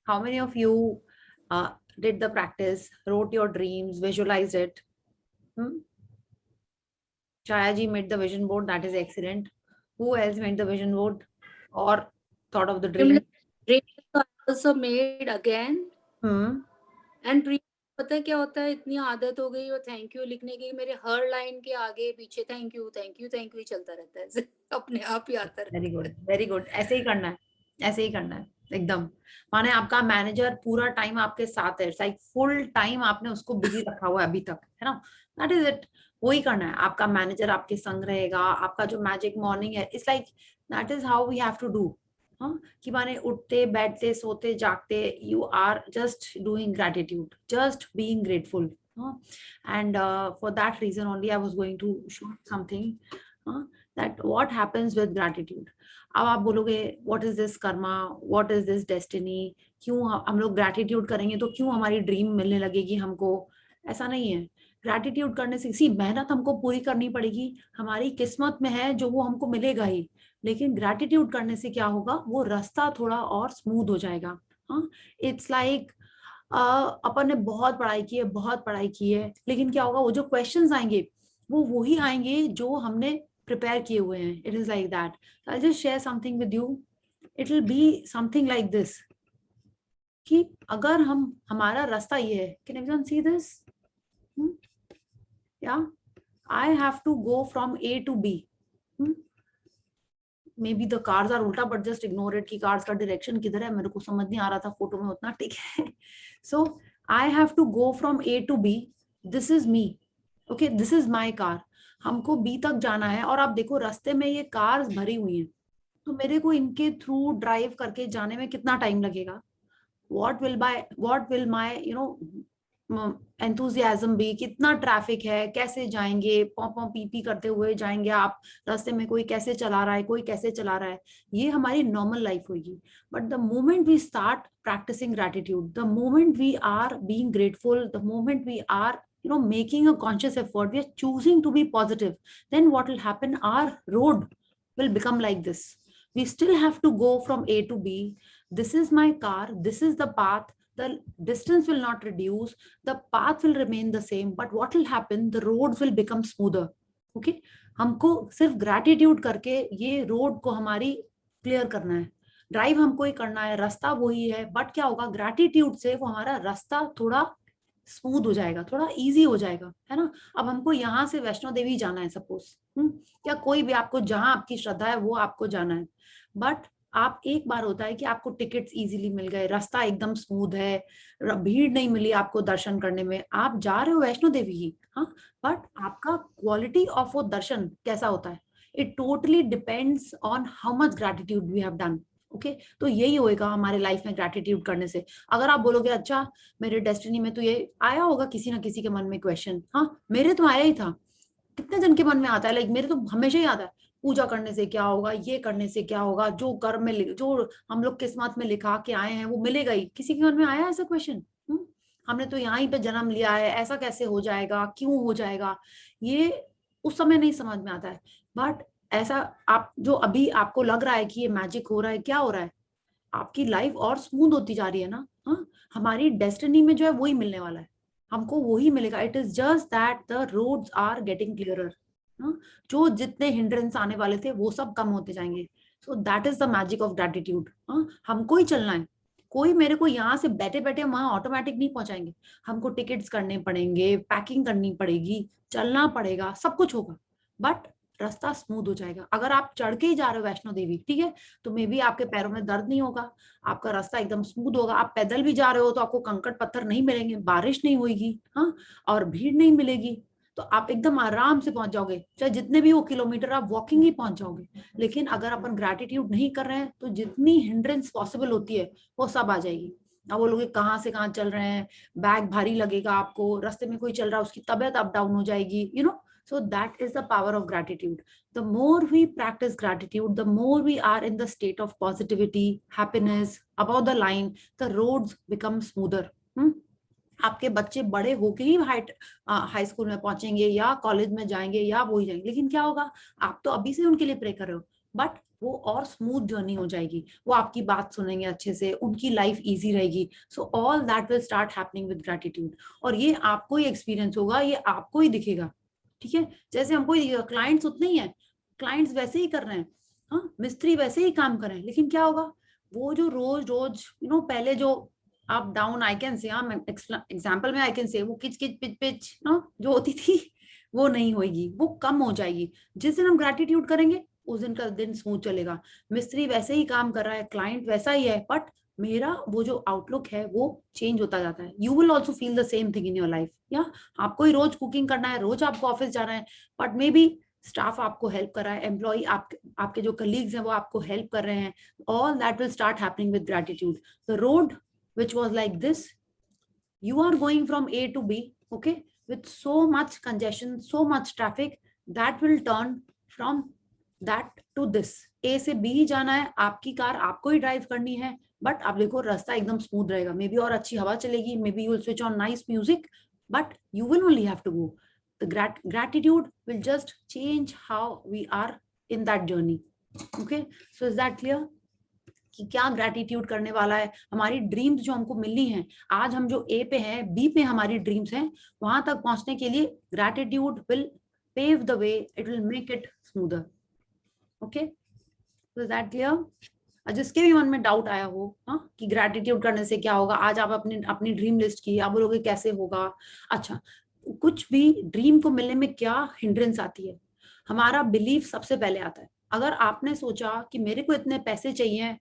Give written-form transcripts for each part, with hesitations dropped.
How many of you did the practice, wrote your dreams, visualized it? Chaya ji made the vision board. That is excellent. Who else made the vision board or thought of the dream? Dream also made again. And पता है क्या होता है, इतनी आदत हो गई और थैंक यू लिखने की, मेरे हर लाइन के आगे पीछे thank you thank you thank you चलता रहता है, अपने आप ही आता रहता है। Very good, very good. ऐसे ही करना है, ऐसे ही करना है एकदम। माने आपका मैनेजर पूरा टाइम आपके साथ है, लाइक फुल टाइम आपने उसको बिजी रखा हुआ है अभी तक, है ना? That is it. वही करना है। आपका मैनेजर आपके संग रहेगा। आपका जो मैजिक मॉर्निंग है, it's like that is how we have to do. हाँ, कि माने उठते बैठते सोते जागते you are just doing gratitude, just being grateful. And for that reason only I was going to show something that what happens with gratitude. अब आप बोलोगे what is this karma, what is this destiny, क्यों हम लोग gratitude करेंगे तो क्यों हमारी ड्रीम मिलने लगेगी हमको? ऐसा नहीं है। ग्रैटिट्यूड करने से सी मेहनत हमको पूरी करनी पड़ेगी, हमारी किस्मत में है जो वो हमको मिलेगा ही। लेकिन ग्रैटिट्यूड करने से क्या होगा, वो रास्ता थोड़ा और स्मूथ हो जाएगा। हाँ, इट्स लाइक अपन ने बहुत पढ़ाई की है, बहुत पढ़ाई की है, लेकिन क्या होगा, वो जो क्वेश्चंस आएंगे वो वही आएंगे जो हमने प्रिपेयर किए हुए हैं। It is like that. I just share something with you. It will be something like this कि अगर हम हमारा रास्ता ये है, can everyone see this? Yeah I have to go from A to B. May be the cars are उल्टा, but just ignore it कि cars का डायरेक्शन किधर है, मेरे को समझ नहीं आ रहा था फोटो में उतना, ठीक है? So I have to go from A to B. This is me, okay, this is my car. हमको बी तक जाना है और आप देखो रास्ते में ये कार्स भरी हुई हैं, तो मेरे को इनके थ्रू ड्राइव करके जाने में कितना टाइम लगेगा? what will my एंथुजियाज्म भी, कितना ट्रैफिक है, कैसे जाएंगे, पॉ पॉ पी पी करते हुए जाएंगे आप रास्ते में, कोई कैसे चला रहा है, कोई कैसे चला रहा है, ये हमारी नॉर्मल लाइफ होगी। But the moment we start practising gratitude, the moment we are being grateful, the moment we are making a conscious effort, we are choosing to be positive, then what will happen, our road will become like this. We still have to go from A to B. This is my car, this is the path. The distance will not reduce, the path will remain the same, but what will happen, the roads will become smoother. Okay, हमको सिर्फ gratitude करके ये road को हमारी clear करना है, drive हमको ही करना है, रास्ता वही है, बट क्या होगा, ग्रैटिट्यूड से वो हमारा रास्ता थोड़ा स्मूथ हो जाएगा, थोड़ा इजी हो जाएगा, है ना? अब हमको यहाँ से वैष्णो देवी जाना है सपोज, या कोई भी, आपको जहां आपकी श्रद्धा है वो आपको जाना है, बट आप एक बार होता है कि आपको टिकट्स इजीली मिल गए, रास्ता एकदम स्मूथ है, भीड़ नहीं मिली आपको दर्शन करने में, आप जा रहे हो वैष्णो देवी ही, हाँ, बट आपका क्वालिटी ऑफ वो दर्शन कैसा होता है, it totally depends on how much gratitude we have done. Okay, तो यही होएगा हमारे लाइफ में ग्रैटिट्यूड करने से। अगर आप बोलोगे अच्छा मेरे डेस्टिनी में तो ये आया होगा, किसी ना किसी के मन में क्वेश्चन, हाँ मेरे तो आया ही था, कितने जन के मन में आता है, लाइक मेरे तो हमेशा ही आता है, पूजा करने से क्या होगा, ये करने से क्या होगा, जो कर्म में जो हम लोग किस्मत में लिखा के आए हैं वो मिलेगा ही। किसी के मन में आया ऐसा क्वेश्चन? हमने तो यहाँ ही पे जन्म लिया है, ऐसा कैसे हो जाएगा, क्यों हो जाएगा? ये उस समय नहीं समझ में आता है, बट ऐसा आप जो अभी आपको लग रहा है कि ये मैजिक हो रहा है, क्या हो रहा है, आपकी लाइफ और स्मूथ होती जा रही है ना। हाँ, हमारी डेस्टिनी में जो है वही मिलने वाला है, हमको वही मिलेगा। It is just that the roads are getting clearer. जो जितने हिंड्रेंस आने वाले थे वो सब कम होते जाएंगे। So that is the magic of gratitude. हमको ही चलना है, कोई मेरे को यहाँ से बैठे बैठे वहां ऑटोमेटिक नहीं पहुंचाएंगे, हमको टिकट्स करने पड़ेंगे, पैकिंग करनी पड़ेगी, चलना पड़ेगा, सब कुछ होगा, बट रास्ता स्मूथ हो जाएगा। अगर आप चढ़ के ही जा रहे हो वैष्णो देवी, ठीक है, तो मे बी आपके पैरों में दर्द नहीं होगा, आपका रास्ता एकदम स्मूथ होगा। आप पैदल भी जा रहे हो तो आपको कंकड़ पत्थर नहीं मिलेंगे, बारिश नहीं होगी, हाँ, और भीड़ नहीं मिलेगी, तो आप एकदम आराम से पहुंच जाओगे, चाहे जितने भी वो किलोमीटर आप वॉकिंग ही पहुंच जाओगे। लेकिन अगर अपन ग्रैटिट्यूड नहीं कर रहे हैं तो जितनी हिंड्रेंस पॉसिबल होती है वो सब आ जाएगी। अब वो लोग कहाँ से कहाँ चल रहे हैं, बैग भारी लगेगा आपको, रास्ते में कोई चल रहा है उसकी तबीयत अप डाउन हो जाएगी, So that is the power of gratitude. The more we practice gratitude, the more we are in the state of positivity, happiness, above the line, the roads become smoother. आपके बच्चे बड़े होके ही high school में पहुंचेंगे या college में जाएंगे या वो ही जाएंगे, लेकिन क्या होगा, आप तो अभी से उनके लिए प्रे कर रहे हो, बट वो और स्मूथ जर्नी हो जाएगी, वो आपकी बात सुनेंगे अच्छे से, उनकी लाइफ इजी रहेगी। So all that will start happening with gratitude. और ये आपको ही एक्सपीरियंस होगा, ये आपको ही दिखेगा, ठीक है। जैसे हमको ही दिखेगा, क्लाइंट्स उतने ही है, क्लाइंट्स वैसे ही कर रहे हैं, हाँ, मिस्त्री वैसे ही काम कर रहे हैं, लेकिन क्या होगा, वो जो रोज रोज पहले जो up down I can say, example में आई कैन से, वो किच किच पिच पिच जो होती थी, वो नहीं होगी, वो कम हो जाएगी। जिस दिन हम ग्रेटिट्यूड करेंगे उस दिन का दिन स्मूथ चलेगा। मिस्त्री वैसे ही काम कर रहा है, क्लाइंट वैसा ही है, बट मेरा वो जो आउटलुक है वो चेंज होता जाता है। You will also feel the same thing in your life. या आपको ही रोज कुकिंग करना है, रोज आपको ऑफिस जाना है, बट मे बी स्टाफ आपको हेल्प कर रहा है, एम्प्लॉय आपके जो कलीग्स हैं वो आपको हेल्प कर रहे हैं। All that will start happening with gratitude. The road which was like this, you are going from A to B, okay, with so much congestion, so much traffic, that will turn from that to this. A से B जाना है, आपकी car आपको ही drive करनी है, but आप देखो रास्ता एकदम स्मूथ रहेगा, मे बी और अच्छी हवा चलेगी, may be you will switch on nice music, but you will only have to go. The gratitude will just change how we are in that journey. Okay, so is that clear? कि क्या gratitude करने वाला है, हमारी dreams जो हमको मिलनी है, आज हम जो ए पे हैं, बी पे हमारी ड्रीम्स हैं, वहां तक पहुंचने के लिए gratitude will pave the way, it will make it smoother. Okay, so is that clear? जिसके भी मन में डाउट आया हो कि ग्रेटिट्यूड करने से क्या होगा, आज आप अपनी अपनी ड्रीम लिस्ट की, आप बोलोगे कैसे होगा। अच्छा, कुछ भी ड्रीम को मिलने में क्या हिंड्रेंस आती है, हमारा बिलीफ सबसे पहले आता है। अगर आपने सोचा कि मेरे को इतने पैसे चाहिए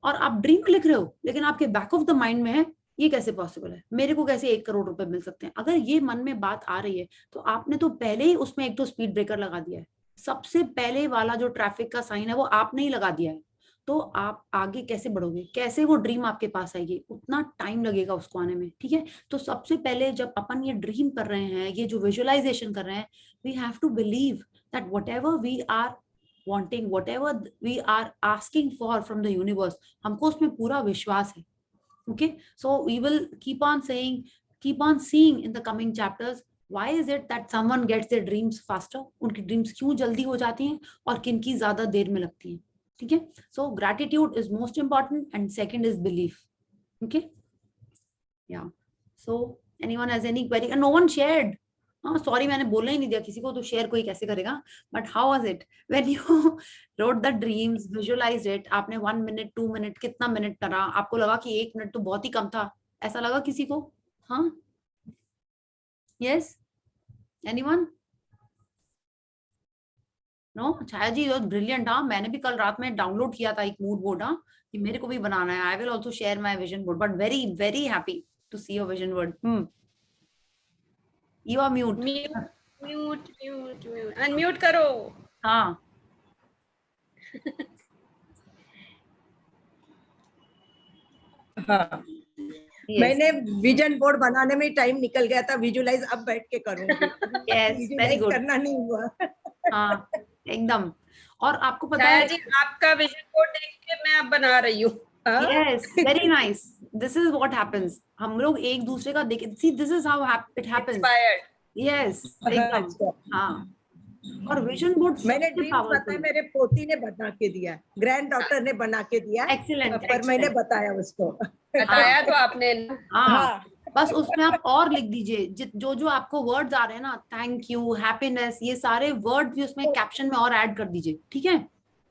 और आप ड्रीम लिख रहे हो, लेकिन आपके बैक ऑफ द माइंड में है ये कैसे पॉसिबल है, मेरे को कैसे 1 करोड़ रुपए मिल सकते हैं, अगर ये मन में बात आ रही है तो आपने तो पहले ही उसमें एक तो स्पीड ब्रेकर लगा दिया है। सबसे पहले वाला जो ट्रैफिक का साइन है वो आपने ही लगा दिया है। तो आप आगे कैसे बढ़ोगे, कैसे वो ड्रीम आपके पास आएगी, उतना टाइम लगेगा उसको आने में, ठीक है। तो सबसे पहले जब अपन ये ड्रीम कर रहे हैं, ये जो विजुअलाइजेशन कर रहे हैं, we have to believe that whatever we are wanting, whatever we are asking for from the universe, हमको उसमें पूरा विश्वास है। Okay, so we will keep on saying, keep on seeing in the coming chapters, why is it that someone gets their dreams faster, उनकी dreams क्यों जल्दी हो जाती हैं और किनकी ज्यादा देर में लगती हैं, ठीक है। So gratitude is most important and second is belief. Okay, yeah, so anyone has any query? And no one shared. हाँ सॉरी, मैंने बोलना ही नहीं दिया किसी को, तो शेयर कोई कैसे करेगा। But how was it when you wrote the dreams, visualise it, आपने 1 मिनट 2 मिनट कितना मिनट करा, आपको लगा कि 1 मिनट तो बहुत ही कम था, ऐसा लगा किसी को? हाँ, yes, anyone? No, Chhaya ji was brilliant. हाँ, मैंने भी कल रात में डाउनलोड किया था एक मूड बोर्ड, हाँ, कि मेरे को भी बनाना है। I will also share my vision board, but very very happy to see your vision board. You are mute. Mute unmute करो। हाँ हाँ, yes. मैंने विजन बोर्ड बनाने में टाइम निकल गया था, विजुअलाइज अब बैठ के करूंगी। yes, very good. करना नहीं हुआ। हाँ एकदम। और आपको पता छाया है जी, आपका विजन बोर्ड देख के मैं अब बना रही हूँ। yes, very nice. This is what happens. हम लोग एक दूसरे का देख, see this is how it happens. Inspired. Yes, एकदम। हाँ, और विजन बोर्ड मैंने ड्रीम पता है मेरे पोती ने बना के दिया, ग्रैंड डॉटर ने बना के दिया। एक्सीलेंट, पर मैंने बताया उसको। बताया तो आपने। हाँ, बस उसमें आप और लिख दीजिए जो जो आपको वर्ड्स आ रहे हैं ना, थैंक यू, हैप्पीनेस, ये सारे वर्ड भी उसमें कैप्शन में और ऐड कर दीजिए, ठीक है।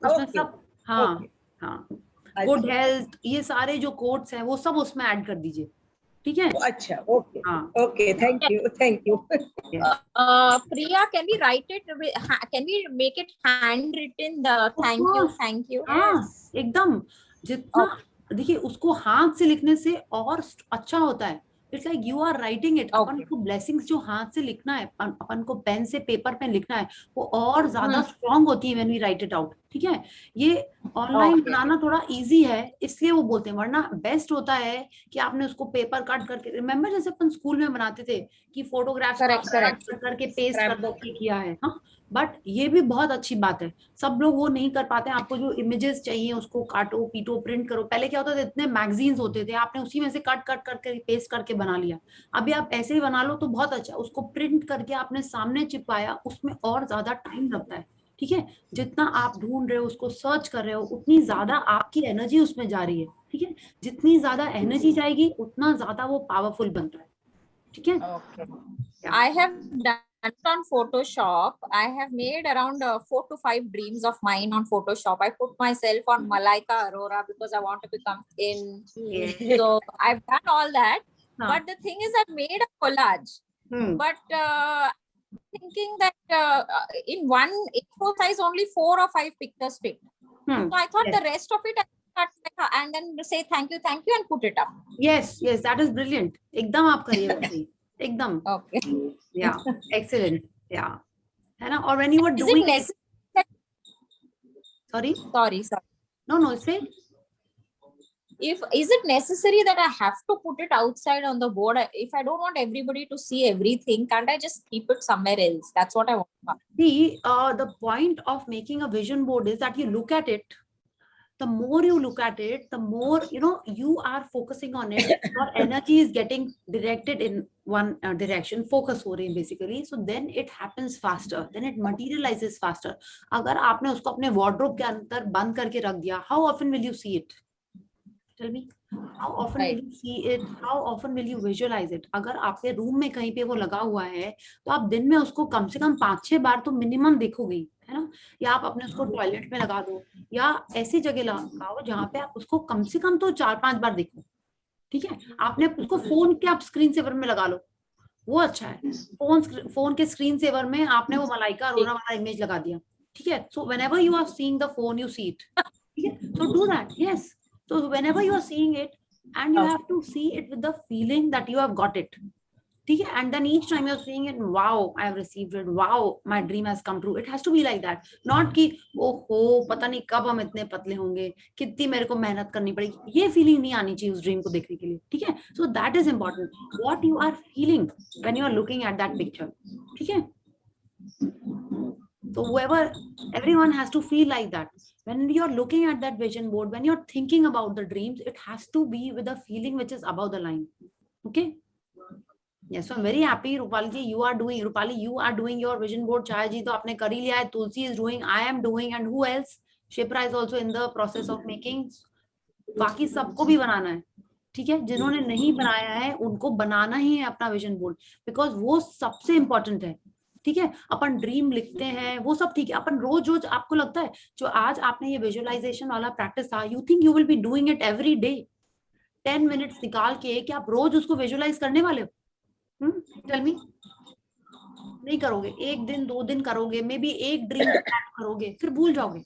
उसमें सब, हाँ हाँ, गुड हेल्थ, ये सारे जो कोट्स हैं वो सब उसमें ऐड कर दीजिए, ठीक है। अच्छा, okay okay, thank you thank you. Priya, can we write it? Can we make it handwritten? The thank you. हाँ एकदम, जितना देखिए उसको हाथ से लिखने से और अच्छा होता है। It's like you are writing it. अपन को ब्लेसिंग्स जो हाथ से लिखना है, अपन को पेन से पेपर पे लिखना है, वो और ज्यादा स्ट्रांग होती है when we write it out, ठीक है। ये ऑनलाइन बनाना थोड़ा इजी है इसलिए वो बोलते हैं, वरना बेस्ट होता है कि आपने उसको पेपर कट करके, रिमेम्बर जैसे अपन स्कूल में बनाते थे कि फोटोग्राफ्स कट करके पेस्ट करके किया है, हाँ। बट ये भी बहुत अच्छी बात है, सब लोग वो नहीं कर पाते। आपको जो इमेजेस चाहिए उसको काटो पीटो प्रिंट करो। पहले क्या होता था, इतने मैगजीन्स होते थे, आपने उसी में से कट कट करके पेस्ट करके बना लिया। अभी आप ऐसे ही बना लो तो बहुत अच्छा, उसको प्रिंट करके आपने सामने चिपकाया, उसमें और ज्यादा टाइम लगता है। ठीक है, जितना आप ढूंढ रहे हो, उसको सर्च कर रहे हो, उतनी ज्यादा आपकी एनर्जी उसमें जा रही है। ठीक है, जितनी ज्यादा एनर्जी जाएगी उतना ज्यादा वो पावरफुल बनता है। ठीक है, Okay. I have done it on Photoshop. I have made around 4 to 5 dreams of mine on Photoshop. I put myself on Malaika Arora because I want to become in. So I've done all that. But the thing is, I've made a collage. But thinking that in one A4 size, only 4 or 5 pictures fit. So I thought the rest of it, and then say thank you and put it up. Yes, that is brilliant. एकदम आप करिए वैसे, एकदम. Okay. Yeah, excellent. Yeah, है ना. Or when you were Is doing it necessary? Sorry. No, say. Is it necessary that I have to put it outside on the board? If I don't want everybody to see everything, can't I just keep it somewhere else? That's what I want. See, the point of making a vision board is that you look at it. The more you look at it, the more you are focusing on it. Your energy is getting directed in one direction. Focus हो रही है basically. So then it happens faster. Then it materializes faster. अगर आपने उसको अपने wardrobe के अंदर बंद करके रख दिया, how often will you see it? Tell me, how often will you see it? How often will you visualize it? अगर आपके रूम में कहीं पे वो लगा हुआ है, तो आप दिन में उसको कम से कम 5-6 बार तो मिनिमम देखोगे, है ना. या आप अपने उसको टॉयलेट में लगा दो, या ऐसी जगह लगाओ जहाँ पे आप उसको कम से कम तो 4-5 बार देखो. ठीक है, आपने उसको फोन के आप स्क्रीन सेवर में लगा लो, वो अच्छा है. फोन के स्क्रीन सेवर में आपने वो मलाइका अरोरा वाला इमेज लगा दिया. ठीक है, so whenever you are seeing the phone, you see it. ठीक है, so do that. Yes. So whenever you are seeing it, and you have to see it with the feeling that you have got it. Okay? And then each time you're seeing it, wow, I have received it. Wow, my dream has come true. It has to be like that. Not कि ओहो पता नहीं कब हम इतने पतले होंगे, कितनी मेरे को मेहनत करनी पड़ेगी. ये फीलिंग नहीं आनी चाहिए उस ड्रीम को देखने के लिए. ठीक है, so that is important. What you are feeling when you are looking at that picture. ठीक है. So everyone has to feel like that. When you're looking at that vision board, when you're thinking about the dreams, it has to be with a feeling which is above the line. Okay. Yes, so I'm very happy, Rupali ji, you are doing your vision board. Chaya ji to aapne kar hi liya hai, Tulsi is doing, I am doing, and who else? Shipra is also in the process of making. बाकी सबको भी बनाना है. ठीक है, जिन्होंने नहीं बनाया है उनको बनाना ही है अपना विजन बोर्ड, बिकॉज वो सबसे इंपॉर्टेंट है. ठीक है, अपन ड्रीम लिखते हैं वो सब ठीक है, अपन रोज आपको लगता है जो आज आपने ये विजुअलाइजेशन वाला प्रैक्टिस था, you think you will be doing it every day 10 minutes निकाल के, कि आप रोज उसको विजुअलाइज करने वाले हो? Tell me. नहीं करोगे. 1 दिन 2 दिन करोगे, मे बी एक ड्रीम करोगे, फिर भूल जाओगे.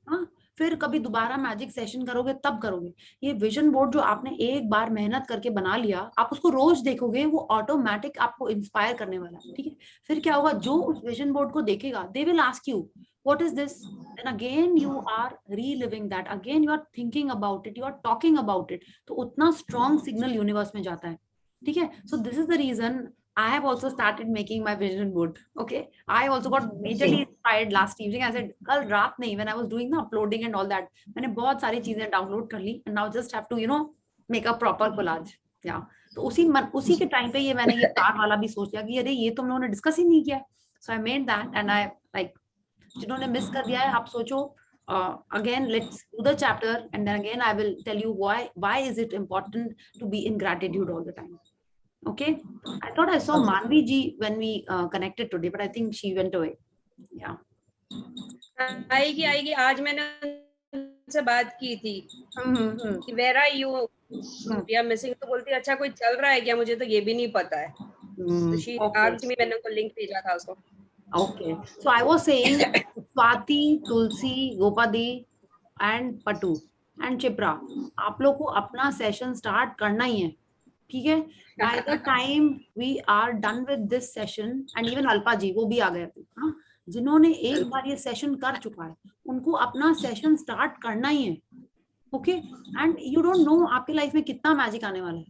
हाँ, फिर कभी दोबारा मैजिक सेशन करोगे तब करोगे. ये विजन बोर्ड जो आपने एक बार मेहनत करके बना लिया, आप उसको रोज देखोगे, वो ऑटोमेटिक आपको इंस्पायर करने वाला है. ठीक है, फिर क्या होगा, जो उस विजन बोर्ड को देखेगा, दे will ask you what is this, and again you are reliving that, again you are thinking about it, you are talking about it. तो उतना strong signal universe में जाता है. ठीक है, so this is the reason I have also started making my vision board. Okay, I also got majorly inspired last evening. I said कल रात नहीं, when I was doing the uploading and all that, मैंने बहुत सारी चीजें download कर ली, and now just have to make a proper collage. Yeah, तो उसी के टाइम पे ये मैंने ये कार वाला भी सोच लिया कि अरे ये तो हम लोगों ने डिस्कस ही नहीं किया. So I made that, and I like, जिन्होंने मिस कर दिया है, आप सोचो. Again, let's do the chapter, and then again I will tell you why is it important to be in gratitude all the time. Okay, I thought I saw Manvi ji when we connected today, but I think she went away. Yeah. आएगी. आज मैंने उनसे बात की थी कि where are you? We are missing. तो बोलती अच्छा कोई चल रहा है क्या, मुझे तो ये भी नहीं पता है. तो she asked me, मैंने उनको लिंक भेजा था उसको. Okay, so I was saying Swati, Tulsi, Gopadi and Patu and Chipra, आप लोग को अपना सेशन स्टार्ट करना ही है. ठीक है, by the time we are done with this session, and even Alpa जी वो भी आ गए थे, हाँ, जिन्होंने एक बार ये सेशन कर चुका है, उनको अपना सेशन स्टार्ट करना ही है. Okay, and you don't know आपकी लाइफ में कितना मैजिक आने वाला है,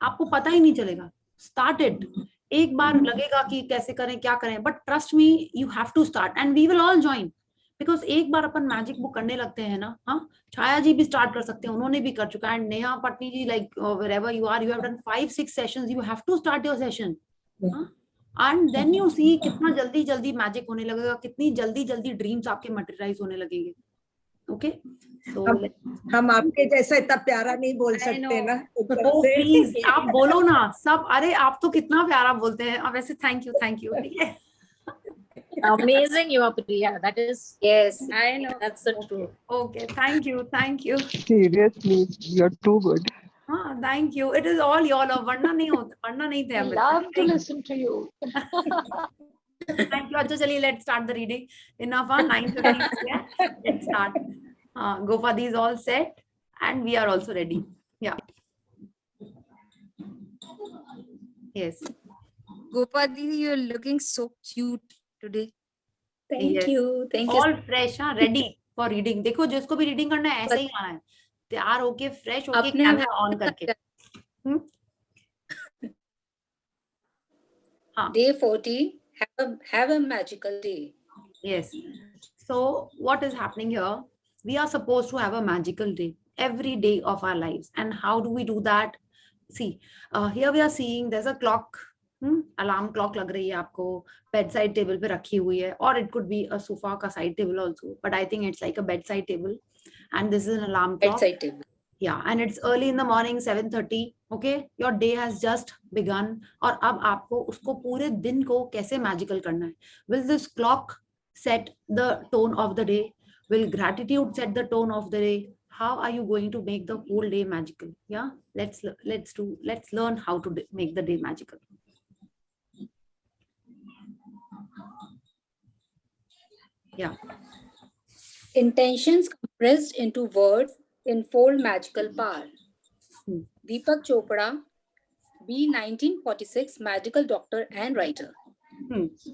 आपको पता ही नहीं चलेगा. Start it. एक बार लगेगा कि कैसे करें क्या करें, but trust me, you have to start and we will all join, because एक बार अपन मैजिक बुक करने लगते हैं ना. हाँ, छाया जी भी स्टार्ट कर सकते हैं, उन्होंने भी कर चुका है. And Neha Patni ji, like wherever you are, you have done 5-6 sessions, you have to start your session. And then you see कितना जल्दी जल्दी मैजिक होने लगेगा, कितनी जल्दी जल्दी ड्रीम्स आपके मटेरियलाइज होने लगेंगे. ओके, सो हम आपके जैसा इतना प्यारा नहीं बोल सकते ना. प्लीज आप बोलो ना सब. अरे आप तो कितना प्यारा बोलते हैं. अब वैसे थैंक यू, ठीक है. Amazing, you are, Priya. That is, Yes, I know. that's the truth. Okay, thank you. Seriously, you're too good. हाँ, thank you. It is all your love. वरना नहीं होता, वरना नहीं थे I हम. love to listen to you. Thank you. अच्छा चलिए, let's start the reading. Enough on 9:50. Yeah, let's start. Gopadi is all set and we are also ready. Yeah. Yes. Gopadi, you're looking so cute today. Thank Yes. you. Thank you. All fresh, हाँ, ready for reading. देखो जिसको भी reading करना है ऐसे ही आना है, तैयार होके fresh होके अपने कैमरा ऑन करके. हाँ. Day 40. Have a magical day. Yes. So what is happening here? We are supposed to have a magical day every day of our lives. And how do we do that? See, here we are seeing there's a clock. Alarm clock lag rahi hai aapko, bedside table pe rakhi hui hai, or it could be a sofa ka side table also, but I think it's like a bedside table, and this is an alarm clock. Bedside table. Yeah, and it's early in the morning, 7:30. Okay, your day has just begun. और अब आपको उसको पूरे दिन को कैसे magical करना है? Will this clock set the tone of the day? Will gratitude set the tone of the day? How are you going to make the whole day magical? Yeah, let's learn how to make the day magical. Yeah. Intentions compressed into words unfold magical power. Deepak Chopra, B. 1946, medical doctor and writer.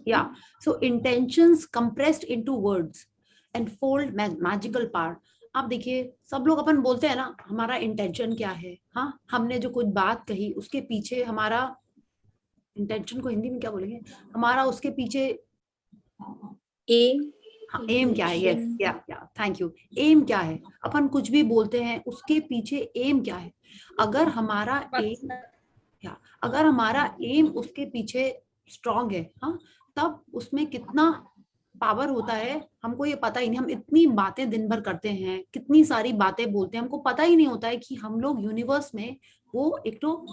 Yeah. So intentions compressed into words unfold magical power. आप देखिए, सब लोग अपन बोलते हैं ना हमारा intention क्या है. हाँ, हमने जो कुछ बात कही उसके पीछे हमारा इंटेंशन को हिंदी में क्या बोलेंगे, हमारा उसके पीछे एम क्या है. यस, या थैंक यू. एम क्या है? अपन कुछ भी बोलते हैं उसके पीछे एम क्या है? अगर हमारा एम उसके पीछे स्ट्रॉन्ग है, हाँ, तब उसमें कितना पावर होता है हमको ये पता ही नहीं. हम इतनी बातें दिन भर करते हैं, कितनी सारी बातें बोलते हैं, हमको पता ही नहीं होता है कि हम लोग यूनिवर्स में वो एक तो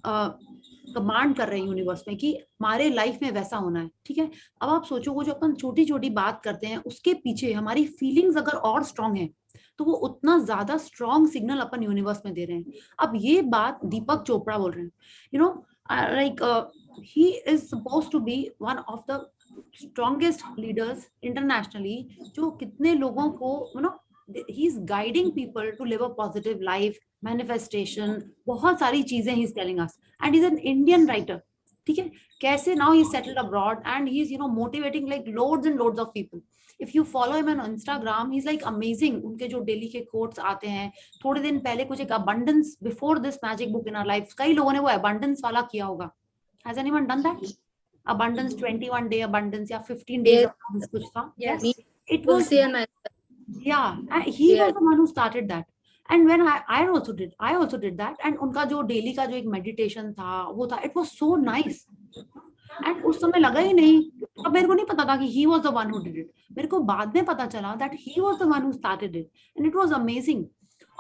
कमांड कर रहे हैं यूनिवर्स में कि हमारे लाइफ में वैसा होना है. ठीक है, अब आप सोचो वो जो अपन छोटी छोटी बात करते हैं उसके पीछे हमारी फीलिंग्स अगर और स्ट्रांग है तो वो उतना ज्यादा स्ट्रांग सिग्नल अपन यूनिवर्स में दे रहे हैं. अब ये बात दीपक चोपड़ा बोल रहे हैं. You know, like he is supposed to be one of the strongest leaders internationally, जो कितने लोगों को you know he is guiding people to live a positive life, manifestation, बहुत सारी चीजें he is telling us, and he's an Indian writer. ठीक है, कैसे now he settled abroad and he is motivating like loads and loads of people. If you follow him on Instagram, he's like amazing. उनके जो daily के quotes आते हैं. थोड़े दिन पहले कुछ एक abundance before this magic book in our lives, कई लोगों ने वो abundance वाला किया होगा. Has anyone done that? Abundance 21 day abundance या 15 days abundance कुछ था. Yes. It was, yeah, he was the one who started that. And when I also did that. And उनका जो डेली का जो एक मेडिटेशन था वो था, it was so nice. And उस समय लगा ही नहीं, अब मेरे को नहीं पता था कि he was the one who did it. मेरे को बाद में पता चला that he was the one who started it, and it was amazing.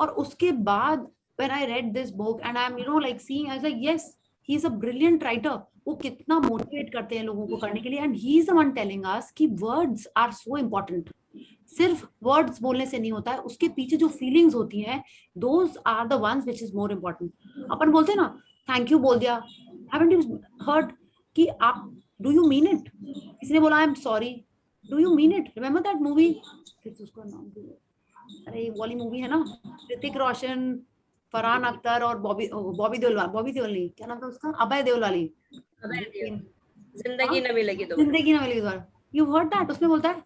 और उसके बाद when I read this book and I'm like seeing, I was like yes, he is a brilliant writer. वो कितना मोटिवेट करते हैं लोगों को करने के लिए. And he is the one telling us कि words are so important. सिर्फ वर्ड्स बोलने से नहीं होता है, उसके पीछे जो फीलिंग्स होती हैं, those are the ones which is more important. अपन बोलते हैं ना थैंक यू बोल दिया, हैवंट यू हर्ड कि आप डू यू मीन इट? किसी ने बोला I am sorry, do you mean it? Remember that movie, उसका नाम, अरे वाली मूवी है ना, ऋतिक रोशन, फरहान अख्तर और बॉबी देओल नहीं, क्या नाम था उसका, अभय देओल वाली, जिंदगी न मिलेगी दोबारा. You heard that? उसमें बोलता है,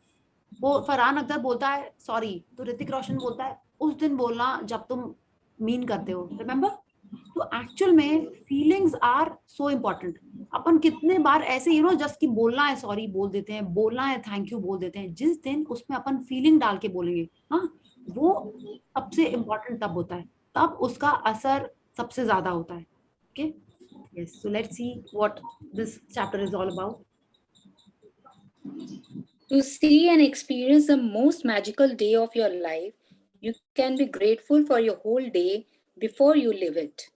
वो फरहान अख्तर बोलता है सॉरी, तो ऋतिक रोशन बोलता है उस दिन बोलना जब तुम मीन करते हो. रिमेंबर? तो एक्चुअल में फीलिंग्स आर सो इम्पोर्टेंट. अपन कितने बार ऐसे जस्ट कि बोलना है सॉरी बोल देते हैं, बोलना है थैंक यू बोल देते हैं. जिस दिन उसमें अपन फीलिंग डाल के बोलेंगे, हाँ, वो सबसे इम्पोर्टेंट तब होता है, तब उसका असर सबसे ज्यादा होता है. Okay, Yes, so let's see what this chapter is all about. To see and experience the most magical day of your life, you can be grateful for your whole day before you live it.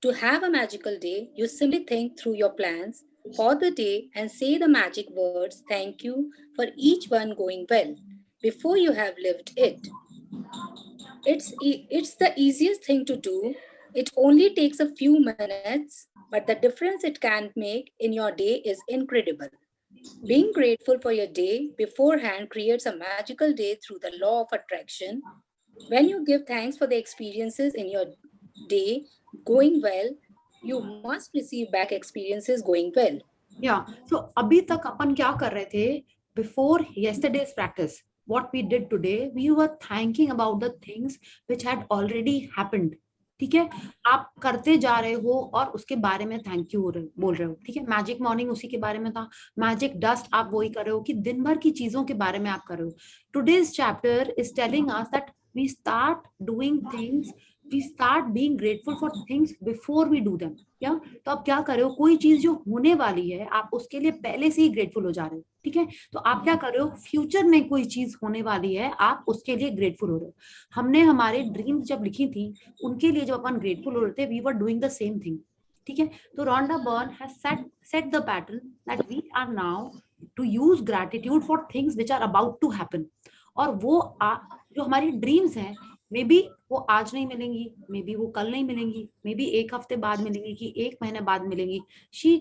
To have a magical day, you simply think through your plans for the day and say the magic words, thank you, for each one going well, before you have lived it. It's the easiest thing to do. It only takes a few minutes, but the difference it can make in your day is incredible. Being grateful for your day beforehand creates a magical day through the law of attraction. When you give thanks for the experiences in your day going well, you must receive back experiences going well. Yeah, so अभी तक अपन क्या कर रहे थे? Before yesterday's practice, what we did today, we were thanking about the things which had already happened. ठीक है, आप करते जा रहे हो और उसके बारे में थैंक यू बोल रहे हो. ठीक है, मैजिक मॉर्निंग उसी के बारे में था. मैजिक डस्ट आप वही कर रहे हो कि दिन भर की चीजों के बारे में आप कर रहे हो. Today's chapter is telling us that we start doing things, we start being grateful for things before we do them. या तो आप क्या कर रहे हो? कोई चीज जो होने वाली है आप उसके लिए पहले से ही ग्रेटफुल हो जा रहे हो. ठीक है, तो आप क्या कर रहे हो? फ्यूचर में कोई चीज होने वाली है, आप उसके लिए ग्रेटफुल हो रहे हो. हमने हमारे ड्रीम्स जब लिखी थी उनके लिए जब अपन ग्रेटफुल हो रहे थे, we were doing the same thing. ठीक है, तो Rhonda Byrne has set the pattern that we are now to use gratitude for things which are about to happen. और वो जो हमारी ड्रीम्स हैं, मे बी वो आज नहीं मिलेंगी, मे बी वो कल नहीं मिलेंगी, मे बी एक हफ्ते बाद मिलेंगी कि एक महीने बाद मिलेंगी. She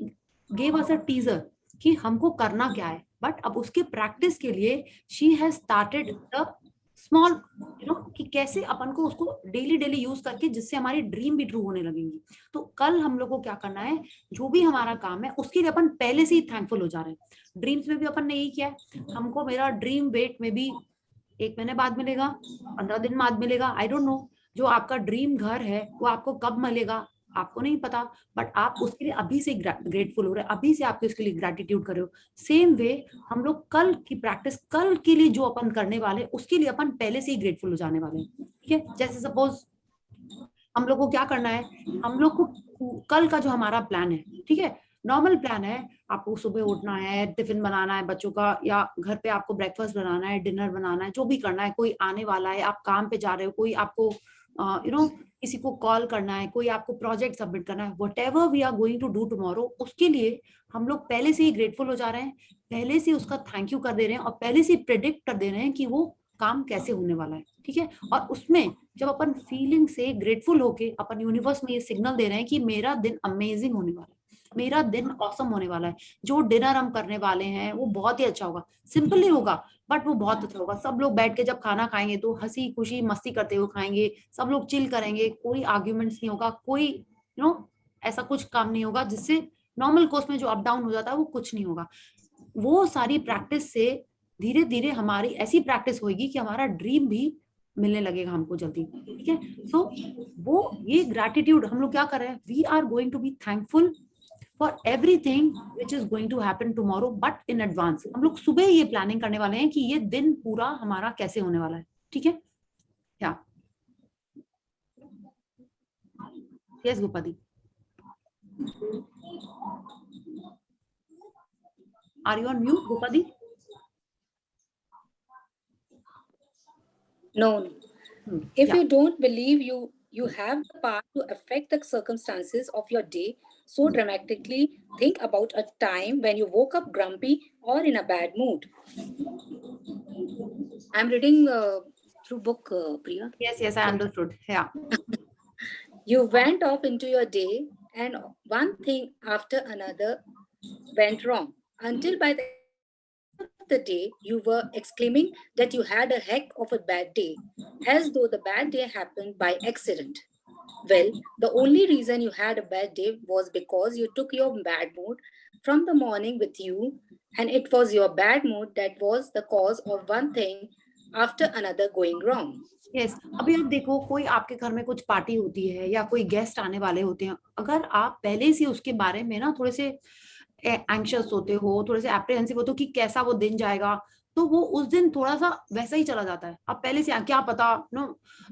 gave us a teaser कि हमको करना क्या है, बट अब उसके प्रैक्टिस के लिए she has started the small, कि कैसे अपन को उसको डेली डेली यूज करके जिससे हमारी ड्रीम भी ट्रू होने लगेंगी. तो कल हम लोग को क्या करना है? जो भी हमारा काम है उसके लिए अपन पहले से ही थैंकफुल हो जा रहे हैं. ड्रीम्स में भी अपन ने यही किया है. हमको मेरा ड्रीम वेट में भी एक महीने बाद मिलेगा, 15 दिन बाद मिलेगा, आई डोंट नो. जो आपका ड्रीम घर है वो आपको कब मिलेगा आपको नहीं पता, बट आप उसके लिए अभी से ग्रेटफुल हो रहे हैं, अभी से आप उसके लिए ग्रेटिट्यूड कर रहे हो. सेम वे हम लोग कल की प्रैक्टिस, कल के लिए जो अपन करने वाले उसके लिए अपन पहले से ही ग्रेटफुल हो जाने वाले हैं. ठीक है, जैसे सपोज हम लोग को क्या करना है, हम लोग को कल का जो हमारा प्लान है, ठीक है, नॉर्मल प्लान है, आपको सुबह उठना है, टिफिन बनाना है बच्चों का, या घर पे आपको ब्रेकफास्ट बनाना है, डिनर बनाना है, जो भी करना है. कोई आने वाला है, आप काम पे जा रहे हो, कोई आपको किसी को कॉल करना है, कोई आपको प्रोजेक्ट सबमिट करना है, whatever we are going to do tomorrow, उसके लिए हम लोग पहले से ही ग्रेटफुल हो जा रहे हैं, पहले से उसका थैंक यू कर दे रहे हैं और पहले से प्रेडिक्ट कर दे रहे हैं कि वो काम कैसे होने वाला है. ठीक है, और उसमें जब अपन फीलिंग से ग्रेटफुल होके अपन यूनिवर्स में ये सिग्नल दे रहे हैं कि मेरा दिन अमेजिंग होने वाला है, मेरा दिन ऑसम होने वाला है, जो डिनर हम करने वाले हैं वो बहुत ही अच्छा होगा. सिंपल नहीं होगा बट वो बहुत अच्छा होगा. सब लोग बैठ के जब खाना खाएंगे तो हंसी खुशी मस्ती करते हुए खाएंगे, सब लोग चिल करेंगे, कोई आर्ग्यूमेंट्स नहीं होगा, कोई ऐसा कुछ काम नहीं होगा जिससे नॉर्मल कोर्स में जो अप डाउन हो जाता है वो कुछ नहीं होगा. वो सारी प्रैक्टिस से धीरे धीरे हमारी ऐसी प्रैक्टिस होगी कि हमारा ड्रीम भी मिलने लगेगा हमको जल्दी. ठीक है, सो वो ये ग्रैटिट्यूड हम लोग क्या कर रहे हैं, we are going to be thankful for everything which is going to happen tomorrow, but in advance. हम लोग सुबह ये प्लानिंग करने वाले हैं कि ये दिन पूरा हमारा कैसे होने वाला है. ठीक है, क्या yes Gopadi, are you on mute Gopadi? No. If you don't believe you have the power to affect the circumstances of your day so dramatically, think about a time when you woke up grumpy or in a bad mood. I'm reading through book, Priya. Yes, I understood. Yeah. You went off into your day and one thing after another went wrong until by the end of the day you were exclaiming that you had a heck of a bad day, as though the bad day happened by accident. Well, the only reason you had a bad day was because you took your bad mood from the morning with you, and it was your bad mood that was the cause of one thing after another going wrong. Yes, अभी आप देखो, कोई आपके घर में कुछ party होती है या कोई गेस्ट आने वाले होते हैं, अगर आप पहले से उसके बारे में ना थोड़े से एंग्शियस होते हो, थोड़े से एप्रीहेंसिव होते हो कि कैसा वो दिन जाएगा, तो वो उस दिन थोड़ा सा वैसा ही चला जाता है. अब पहले से क्या पता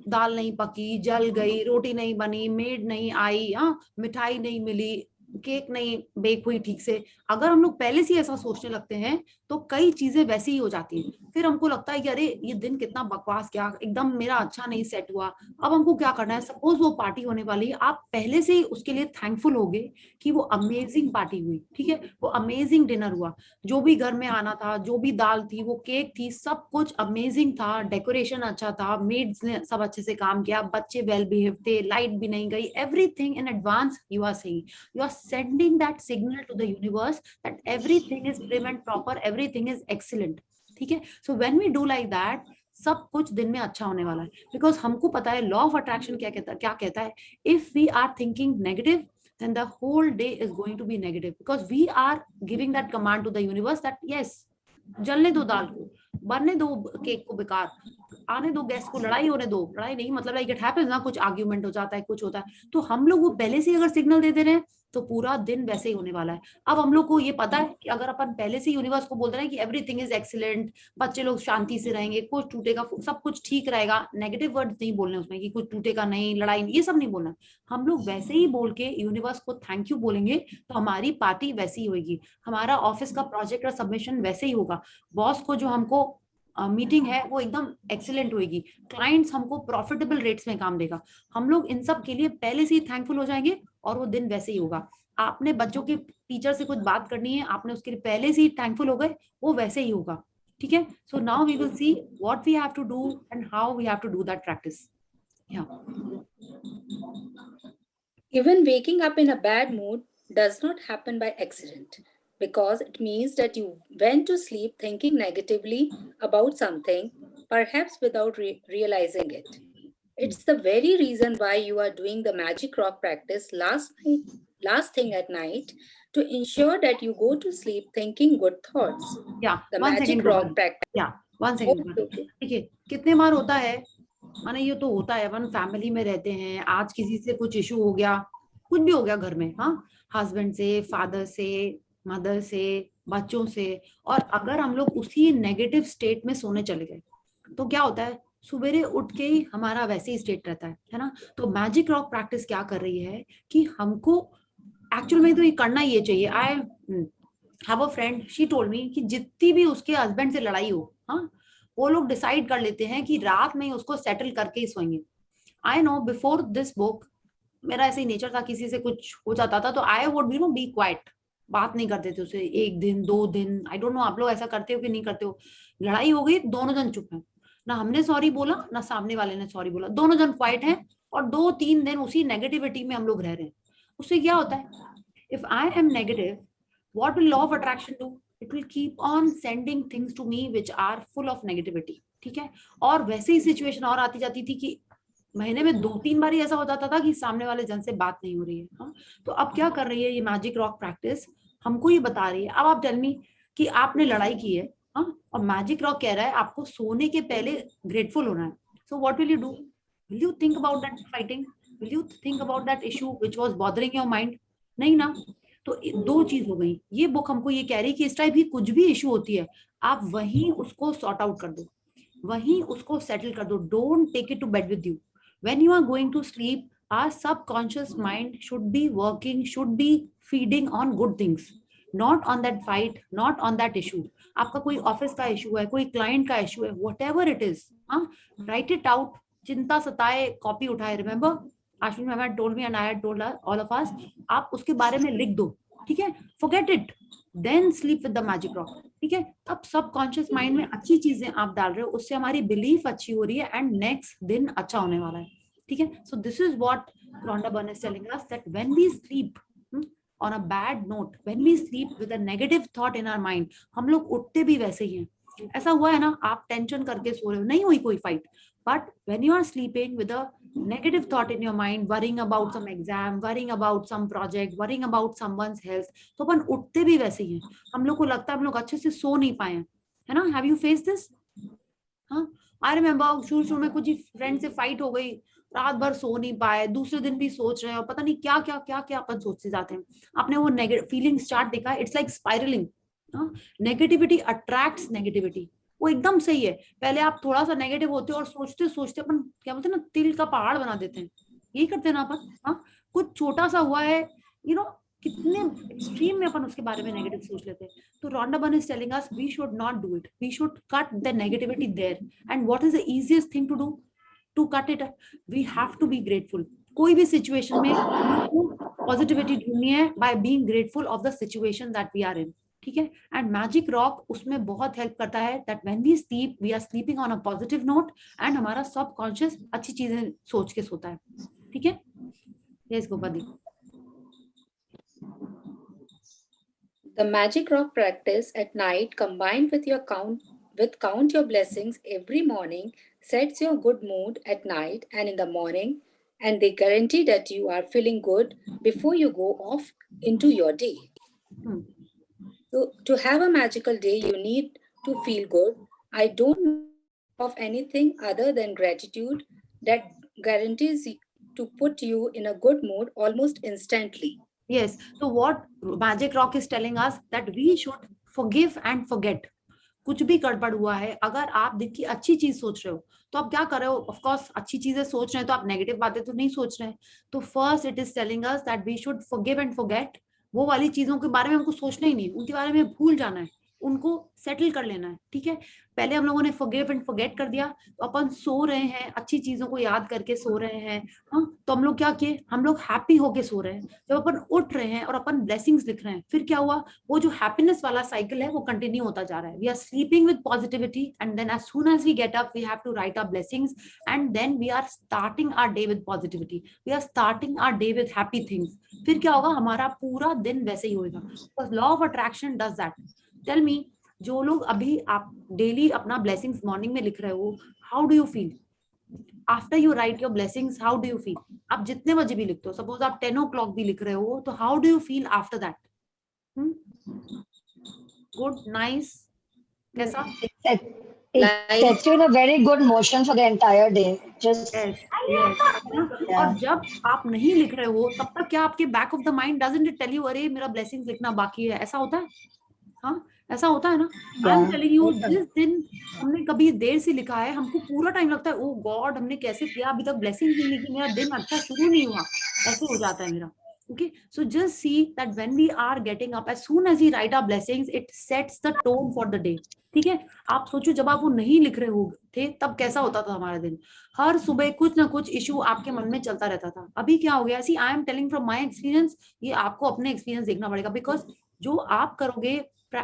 दाल नहीं पकी, जल गई, रोटी नहीं बनी, मेड नहीं आई, मिठाई नहीं मिली, केक नहीं बेक हुई ठीक से, अगर हम लोग पहले से ऐसा सोचने लगते हैं तो कई चीजें वैसी ही हो जाती हैं। फिर हमको लगता है कि अरे ये दिन कितना बकवास गया, एकदम मेरा अच्छा नहीं सेट हुआ। अब हमको क्या करना है, सपोज वो पार्टी होने वाली है, आप पहले से ही उसके लिए थैंकफुल होगे कि वो अमेजिंग पार्टी हुई, ठीक है, वो अमेजिंग डिनर हुआ, जो भी घर में आना था, जो भी दाल थी, वो केक थी, सब कुछ अमेजिंग था, डेकोरेशन अच्छा था, मेड्स ने सब अच्छे से काम किया, बच्चे वेल बिहेव थे, लाइट भी नहीं गई, everything in advance you are saying, you are sending that signal to the universe that everything is prim and proper, everything is excellent, ठीक है। so when we do like that, सब कुछ दिन में अच्छा होने वाला है, बिकॉज हमको पता है लॉ ऑफ अट्रैक्शन क्या कहता है, if we are thinking negative then the whole day is going to be negative, because we are giving that command to the universe that yes, जलने दो दाल को, बनने दो केक को, बेकार आने दो गैस को, लड़ाई होने दो, लड़ाई नहीं मतलब लाइक इट हैपेंस ना, कुछ आर्ग्यूमेंट हो जाता है, कुछ होता है, तो हम लोग वो पहले से अगर सिग्नल दे दे रहे हैं तो पूरा दिन वैसे ही होने वाला है। अब हम लोग को ये पता है कि अगर अपन पहले से यूनिवर्स को बोल रहे हैं कि एवरीथिंग इज एक्सीलेंट, बच्चे लोग शांति से रहेंगे, कुछ टूटेगा, सब कुछ ठीक रहेगा, नेगेटिव वर्ड नहीं बोलने उसमें कि कुछ टूटेगा नहीं, लड़ाई, ये सब नहीं बोलना, हम लोग वैसे ही बोल के यूनिवर्स को थैंक यू बोलेंगे तो हमारी पार्टी वैसी ही होगी, हमारा ऑफिस का प्रोजेक्ट और सबमिशन वैसे ही होगा, बॉस को जो हमको मीटिंग है वो एकदम एक्सीलेंट होगी, क्लाइंट्स हमको प्रॉफिटेबल रेट्स में काम देगा, हम लोग इन सब के लिए पहले से ही थैंकफुल हो जाएंगे और वो दिन वैसे ही होगा। आपने बच्चों के टीचर से कुछ बात करनी है, आपने उसके लिए पहले से ही थैंकफुल हो गए, वो वैसे ही होगा, ठीक है। So now we will see what we have to do and how we have to do that practice. Even waking up in a bad mood does not happen by accident, because it means that you went to sleep thinking negatively about something, perhaps without realizing it. It's the very reason why you are doing the Magic Rock practice last thing at night, to ensure that you go to sleep thinking good thoughts. Yeah, the one Magic second, Rock practice. Yeah, one second. देखिए कितने बार होता है, माने ये तो होता है, अपन family में रहते हैं, आज किसी से कुछ इशू हो गया, कुछ भी हो गया घर में, हाँ, हस्बैंड से, फादर से, मदर से, बच्चों से, और अगर हम लोग उसी नेगेटिव स्टेट में सोने चले गए तो क्या होता है, सवेरे उठ के ही हमारा वैसे ही स्टेट रहता है ना। तो मैजिक रॉक प्रैक्टिस क्या कर रही है कि हमको एक्चुअल में तो ये करना ही चाहिए। I have a friend, she told me कि जितनी भी उसके हस्बैंड से लड़ाई हो, हाँ, वो लोग डिसाइड कर लेते हैं कि रात में उसको सेटल करके ही सोएंगे। I know before this book मेरा ऐसे ही नेचर था, किसी से कुछ हो जाता था तो आई वुड बी क्वाइट, बात नहीं करते थे उसे 1 दिन 2 दिन, आई डोंट नो आप लोग ऐसा करते हो कि नहीं करते हो। लड़ाई हो गई, दोनों जन चुप हैं, ना हमने सॉरी बोला ना सामने वाले ने सॉरी बोला, दोनों जन क्वाइट हैं और 2-3 दिन उसी नेगेटिविटी में हम लोग रह रहे हैं। उससे क्या होता है, if I am negative, what will law of attraction do? It will keep on sending things to me which are full of negativity, ठीक है। और वैसे ही सिचुएशन और आती जाती थी कि महीने में 2-3 बार ही ऐसा हो जाता था कि सामने वाले जन से बात नहीं हो रही है, हाँ। तो अब क्या कर रही है ये मैजिक रॉक प्रैक्टिस, हमको ये बता रही है, अब आप टेल मी कि आपने लड़ाई की है, हाँ, और मैजिक रॉक कह रहा है आपको सोने के पहले ग्रेटफुल होना है। So what will you do? Will you think about that fighting? Will you think about that issue which was bothering your mind? नहीं ना। तो 2 चीज हो गई, ये बुक हमको ये कह रही है कि इस टाइप की कुछ भी इशू होती है, आप वहीं उसको सॉर्ट आउट कर दो, वहीं उसको सेटल कर दो, don't take it to bed with you. When you are going to sleep, our subconscious mind should be working, should be feeding on good things, not on that fight, not on that issue. आपका कोई office का issue है, कोई client का issue है, whatever it is, हाँ, right it out, चिंता सताए कॉपी उठाए, remember Ashwin ma'am had told me and I had told all of us, आप उसके बारे में लिख दो, ठीक है, forget it, then sleep with the magic rock, ठीक है। अब सबकॉन्शियस माइंड में अच्छी चीजें आप डाल रहे हो, उससे हमारी बिलीफ अच्छी हो रही है एंड नेक्स्ट दिन अच्छा होने वाला है, ठीक है। So this is what Rhonda Byrne is telling us, that when we sleep on a bad note, when we sleep with a negative thought in our mind, हम लोग उठते भी वैसे ही हैं। ऐसा हुआ है ना, आप टेंशन करके सो रहे हो, नहीं हुई कोई fight, but when you are sleeping with a negative thought in your mind, worrying about some exam, worrying about some project, worrying about someone's health, तो अपन उठते भी वैसे ही हैं। हम लोग को लगता है हम लोग अच्छे से सो नहीं पाए हैं, है ना। Have you face this? हाँ, आई रिमेम्बर शुरू में कुछ फ्रेंड से फाइट हो गई, रात भर सो नहीं पाए, दूसरे दिन भी सोच रहे हैं और पता नहीं क्या क्या क्या क्या अपन सोचते जाते हैं। आपने वो नेगेटिव फीलिंग स्टार्ट देखा है, it's like spiralling, negativity attracts negativity, वो एकदम सही है। पहले आप थोड़ा सा नेगेटिव होते हो और सोचते सोचते अपन क्या बोलते हैं ना, तिल का पहाड़ बना देते हैं, यही करते हैं ना अपन, हाँ। कुछ छोटा सा हुआ है, यू नो, कितने एक्सट्रीम में अपन उसके बारे में नेगेटिव सोच लेते हैं. तो Rhonda Byrne is telling us we should not do it. We should cut the negativity there. And what is the easiest thing to do to cut it? We have to be grateful. कोई भी situation में positivity ढूंढनी है by being grateful of the situation that we are in. ठीक है. And magic rock उसमें बहुत help करता है that when we sleep we are sleeping on a positive note and हमारा सबकॉन्शियस अच्छी चीजें सोच के सोता है. ठीक है. यस गोपादी. The magic rock practice at night combined with count your blessings every morning sets your good mood at night and in the morning, and they guarantee that you are feeling good before you go off into your day. So to have a magical day, you need to feel good. I don't know of anything other than gratitude that guarantees to put you in a good mood almost instantly. Yes. So what Magic Rock is telling us that we should forgive and forget. कुछ भी गड़बड़ हुआ है, अगर आप दिन की अच्छी चीज सोच रहे हो तो आप क्या कर रहे हो? ऑफ कोर्स अच्छी चीजें सोच रहे हैं तो आप नेगेटिव बातें तो नहीं सोच रहे हैं. तो first it is telling us that we should forgive and forget. वो वाली चीजों के बारे में हमको सोचना ही नहीं, उनके बारे में भूल जाना है, उनको सेटल कर लेना है. ठीक है. पहले हम लोगों ने फॉरगिव एंड फॉरगेट कर दिया तो अपन सो रहे हैं, अच्छी चीजों को याद करके सो रहे हैं. हाँ, तो हम लोग क्या किए? हम लोग हैप्पी होके सो रहे हैं. जब अपन उठ रहे हैं और अपन ब्लेसिंग्स लिख रहे हैं, फिर क्या हुआ? वो जो हैप्पीनेस वाला साइकिल है वो कंटिन्यू होता जा रहा है. We are sleeping with positivity and then as soon as we get up we have to write our blessings and then we are starting our day with positivity. We are starting our day with happy things. फिर क्या होगा? हमारा पूरा दिन वैसे ही होगा. Law of attraction does that. Tell me, जो लोग अभी आप डेली अपना ब्लेसिंग्स मॉर्निंग में लिख रहे हो, how do you feel after you write your blessings? How do you feel? आप जितने बजे भी लिखते हो, सपोज आप 10 o'clock भी लिख रहे हो, तो how do you feel after that? Good, nice, कैसा? It sets you in a very good motion for the entire day. Just और जब आप नहीं लिख रहे हो तब तक क्या आपके back of the mind doesn't it tell you अरे मेरा ब्लेसिंग्स लिखना बाकी है? ऐसा होता है. हाँ, ऐसा होता है ना. आई एम टेलिंग यू, जिस दिन हमने कभी देर से लिखा है हमको पूरा टाइम लगता है, ओ गॉड हमने कैसे किया, अभी तक ब्लेसिंग ही नहीं की, मेरा दिन अच्छा शुरू नहीं हुआ, ऐसे हो जाता है मेरा. Okay, so just see that when we are getting up, as soon as we write our blessings, it sets the tone for the day. ठीक है. आप सोचो जब आप वो नहीं लिख रहे हो थे तब कैसा होता था हमारा दिन. हर सुबह कुछ ना कुछ इशू आपके मन में चलता रहता था. अभी क्या हो गया? See I am telling from my experience. ये आपको अपने एक्सपीरियंस देखना पड़ेगा, बिकॉज जो आप करोगे,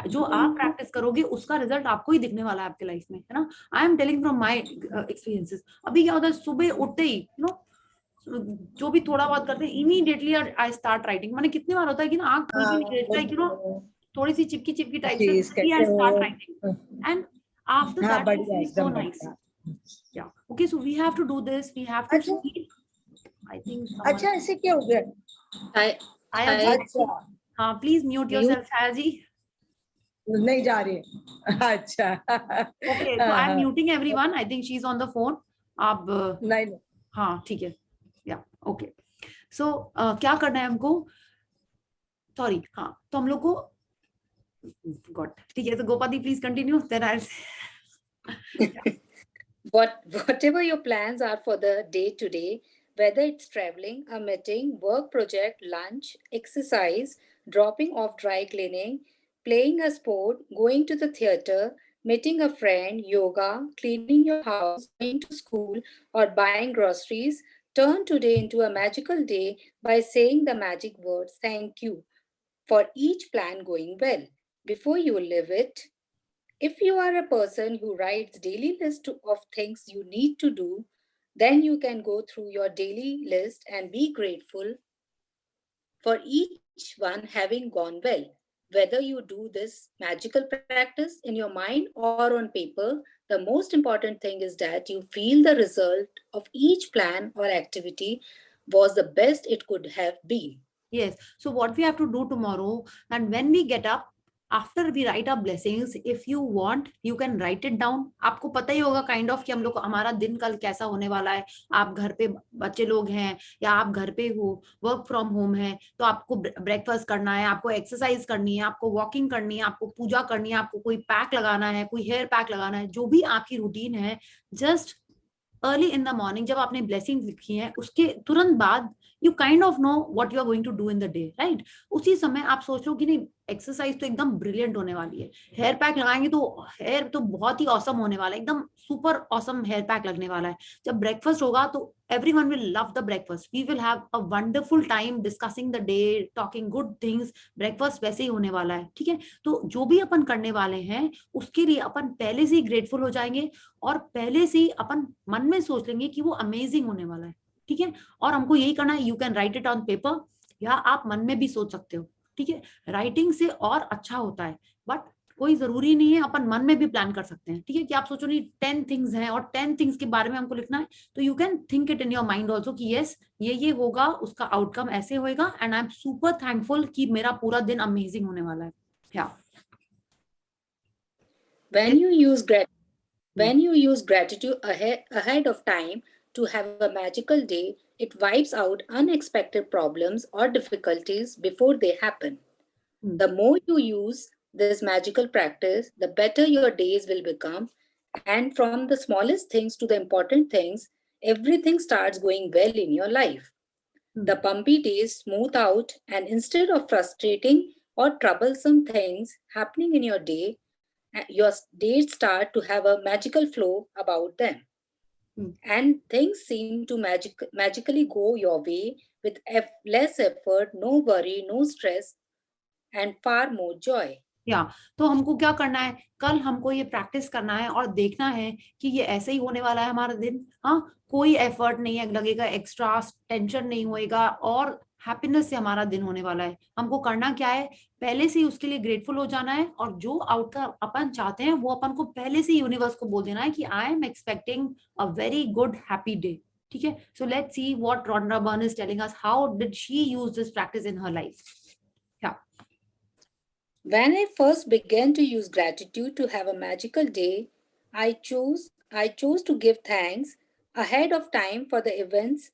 जो आप प्रैक्टिस करोगे उसका रिजल्ट आपको ही दिखने वाला है आपके लाइफ में, है ना. आई am telling from my experiences. अभी क्या होता है? सुबह उठते ही जो भी थोड़ा बहुत करते हैं, इमीडिएटली आई स्टार्ट राइटिंग. मैंने कितनी बार होता है कि ना आंख थोड़ी सी चिपकी टाइप से I start writing and after that it is so nice. Yeah okay, so we have to do this. We have to sleep. I think अच्छा ऐसे क्या हो गया? अच्छा, हाँ, please mute yourself Chhaya ji. नहीं जा रही. अच्छा, okay, so I am muting everyone. I think she is on the phone. आप नहीं, हाँ ठीक है. या ओके, सो क्या करना है हमको? सॉरी, हाँ, तो हम लोग को गॉड. ठीक है, तो Gopadi please continue. Then I Whatever your plans are for the day to day, whether it's traveling, a meeting, work project, lunch, exercise, dropping off dry cleaning, playing a sport, going to the theater, meeting a friend, yoga, cleaning your house, going to school, or buying groceries, turn today into a magical day by saying the magic words, thank you, for each plan going well. Before you live it, if you are a person who writes daily list of things you need to do, then you can go through your daily list and be grateful for each one having gone well. Whether you do this magical practice in your mind or on paper, the most important thing is that you feel the result of each plan or activity was the best it could have been. Yes. So what we have to do tomorrow, and when we get up, after we write our blessings, if you want, you can write it down. आपको पता ही होगा kind of कि हम लोग हमारा दिन कल कैसा होने वाला है. आप घर पे बच्चे लोग हैं या आप घर पे हो, वर्क फ्रॉम होम है, तो आपको ब्रेकफास्ट करना है, आपको एक्सरसाइज करनी है, आपको वॉकिंग करनी है, आपको पूजा करनी है, आपको कोई पैक लगाना है, कोई हेयर पैक लगाना है, जो भी आपकी रूटीन है, just early in the morning जब आपने ब्लेसिंग्स लिखी हैं उसके तुरंत बाद you kind of know what you are going to do in the day, right? उसी समय आप सोच लो कि नहीं एक्सरसाइज तो एकदम ब्रिलियंट होने वाली है, हेयर पैक लगाएंगे तो हेयर तो बहुत ही ऑसम होने वाला है, एकदम सुपर ऑसम हेयर पैक लगने वाला है। जब ब्रेकफास्ट होगा तो everyone will love the breakfast, we will have a wonderful time discussing the day, talking good things, breakfast वैसे ही होने वाला है, ठीक है? तो जो भी अपन करने वाले हैं उसके लिए अपन पहले से ही ग्रेटफुल हो जाएंगे और पहले से ही अपन मन में सोच लेंगे कि वो अमेजिंग होने वाला है, ठीक है? और हमको यही करना है, you can write it on paper या आप मन में भी सोच सकते हो, ठीक है? राइटिंग से और अच्छा होता है, बट कोई जरूरी नहीं है, अपन मन में भी प्लान कर सकते हैं, ठीक है? कि आप सोचो नहीं 10 थिंग्स हैं और 10 थिंग्स के बारे में हमको लिखना है, तो you can think it in your mind also कि यस ये होगा, उसका आउटकम ऐसे होएगा and I am super thankful कि मेरा पूरा दिन अमेजिंग होने वाला है। या when you use gratitude ahead of time to have a magical day, it wipes out unexpected problems or difficulties before they happen. The more you use this magical practice, the better your days will become. And from the smallest things to the important things, everything starts going well in your life. The bumpy days smooth out, and instead of frustrating or troublesome things happening in your day, your days start to have a magical flow about them. And things seem to magically go your way with less effort, no worry, no stress, and far more joy. या तो हमको क्या करना है, कल हमको ये practice करना है और देखना है कि ये ऐसे ही होने वाला है हमारा दिन। हाँ, कोई एफर्ट नहीं है लगेगा, एक्स्ट्रा टेंशन नहीं होएगा और हैप्पीनेस से हमारा दिन होने वाला है। हमको करना क्या है, पहले से ही उसके लिए ग्रेटफुल हो जाना है और जो आउटकम अपन चाहते हैं वो अपन को पहले से यूनिवर्स को बोल देना है कि I am expecting a very good happy day, ठीक है? So let's see what Rhonda burn is telling us, how did she use this practice in her life. When I first began to use gratitude to have a magical day, I chose to give thanks ahead of time for the events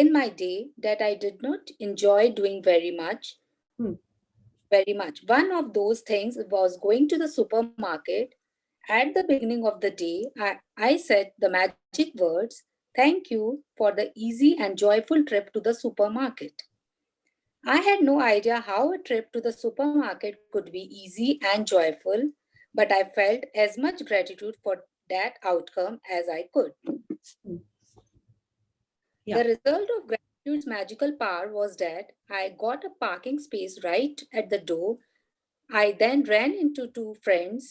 in my day that I did not enjoy doing very much. One of those things was going to the supermarket. At the beginning of the day, I said the magic words, "Thank you for the easy and joyful trip to the supermarket." I had no idea how a trip to the supermarket could be easy and joyful, but I felt as much gratitude for that outcome as I could. The result of gratitude's magical power was that I got a parking space right at the door. I then ran into two friends.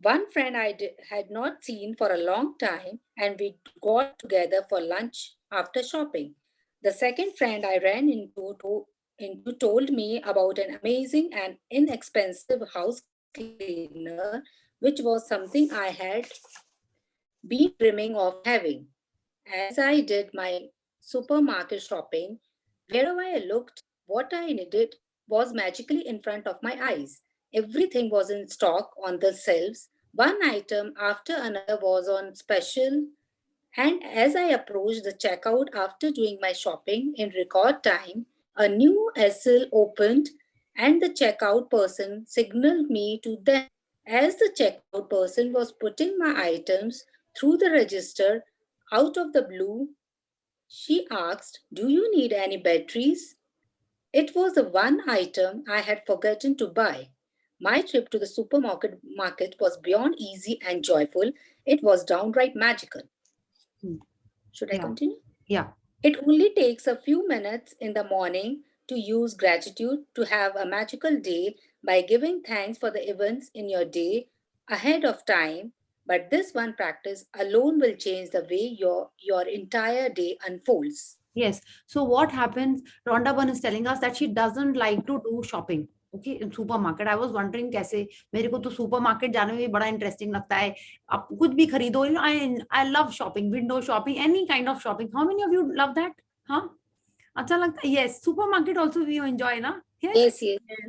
One friend I had not seen for a long time, and we got together for lunch after shopping. The second friend I ran into told me about an amazing and inexpensive house cleaner, which was something I had been dreaming of having. As I did my supermarket shopping, wherever I looked, what I needed was magically in front of my eyes. Everything was in stock on the shelves. One item after another was on special. And as I approached the checkout after doing my shopping in record time, a new aisle opened and the checkout person signaled me to them. As the checkout person was putting my items through the register, out of the blue, she asked, "Do you need any batteries?" It was the one item I had forgotten to buy. My trip to the supermarket was beyond easy and joyful. It was downright magical. Should I continue? Yeah. It only takes a few minutes in the morning to use gratitude to have a magical day by giving thanks for the events in your day ahead of time. But this one practice alone will change the way your entire day unfolds. Yes. So what happens, Rhonda Byrne is telling us that she doesn't like to do shopping. Okay, in supermarket. I was wondering कैसे, मेरे को तो supermarket जाने में भी बड़ा interesting लगता है। आप कुछ भी खरीदो, I love shopping, window shopping, any kind of shopping. How many of you love that? हाँ, अच्छा लगता है। Yes, supermarket also we enjoy ना? Yes.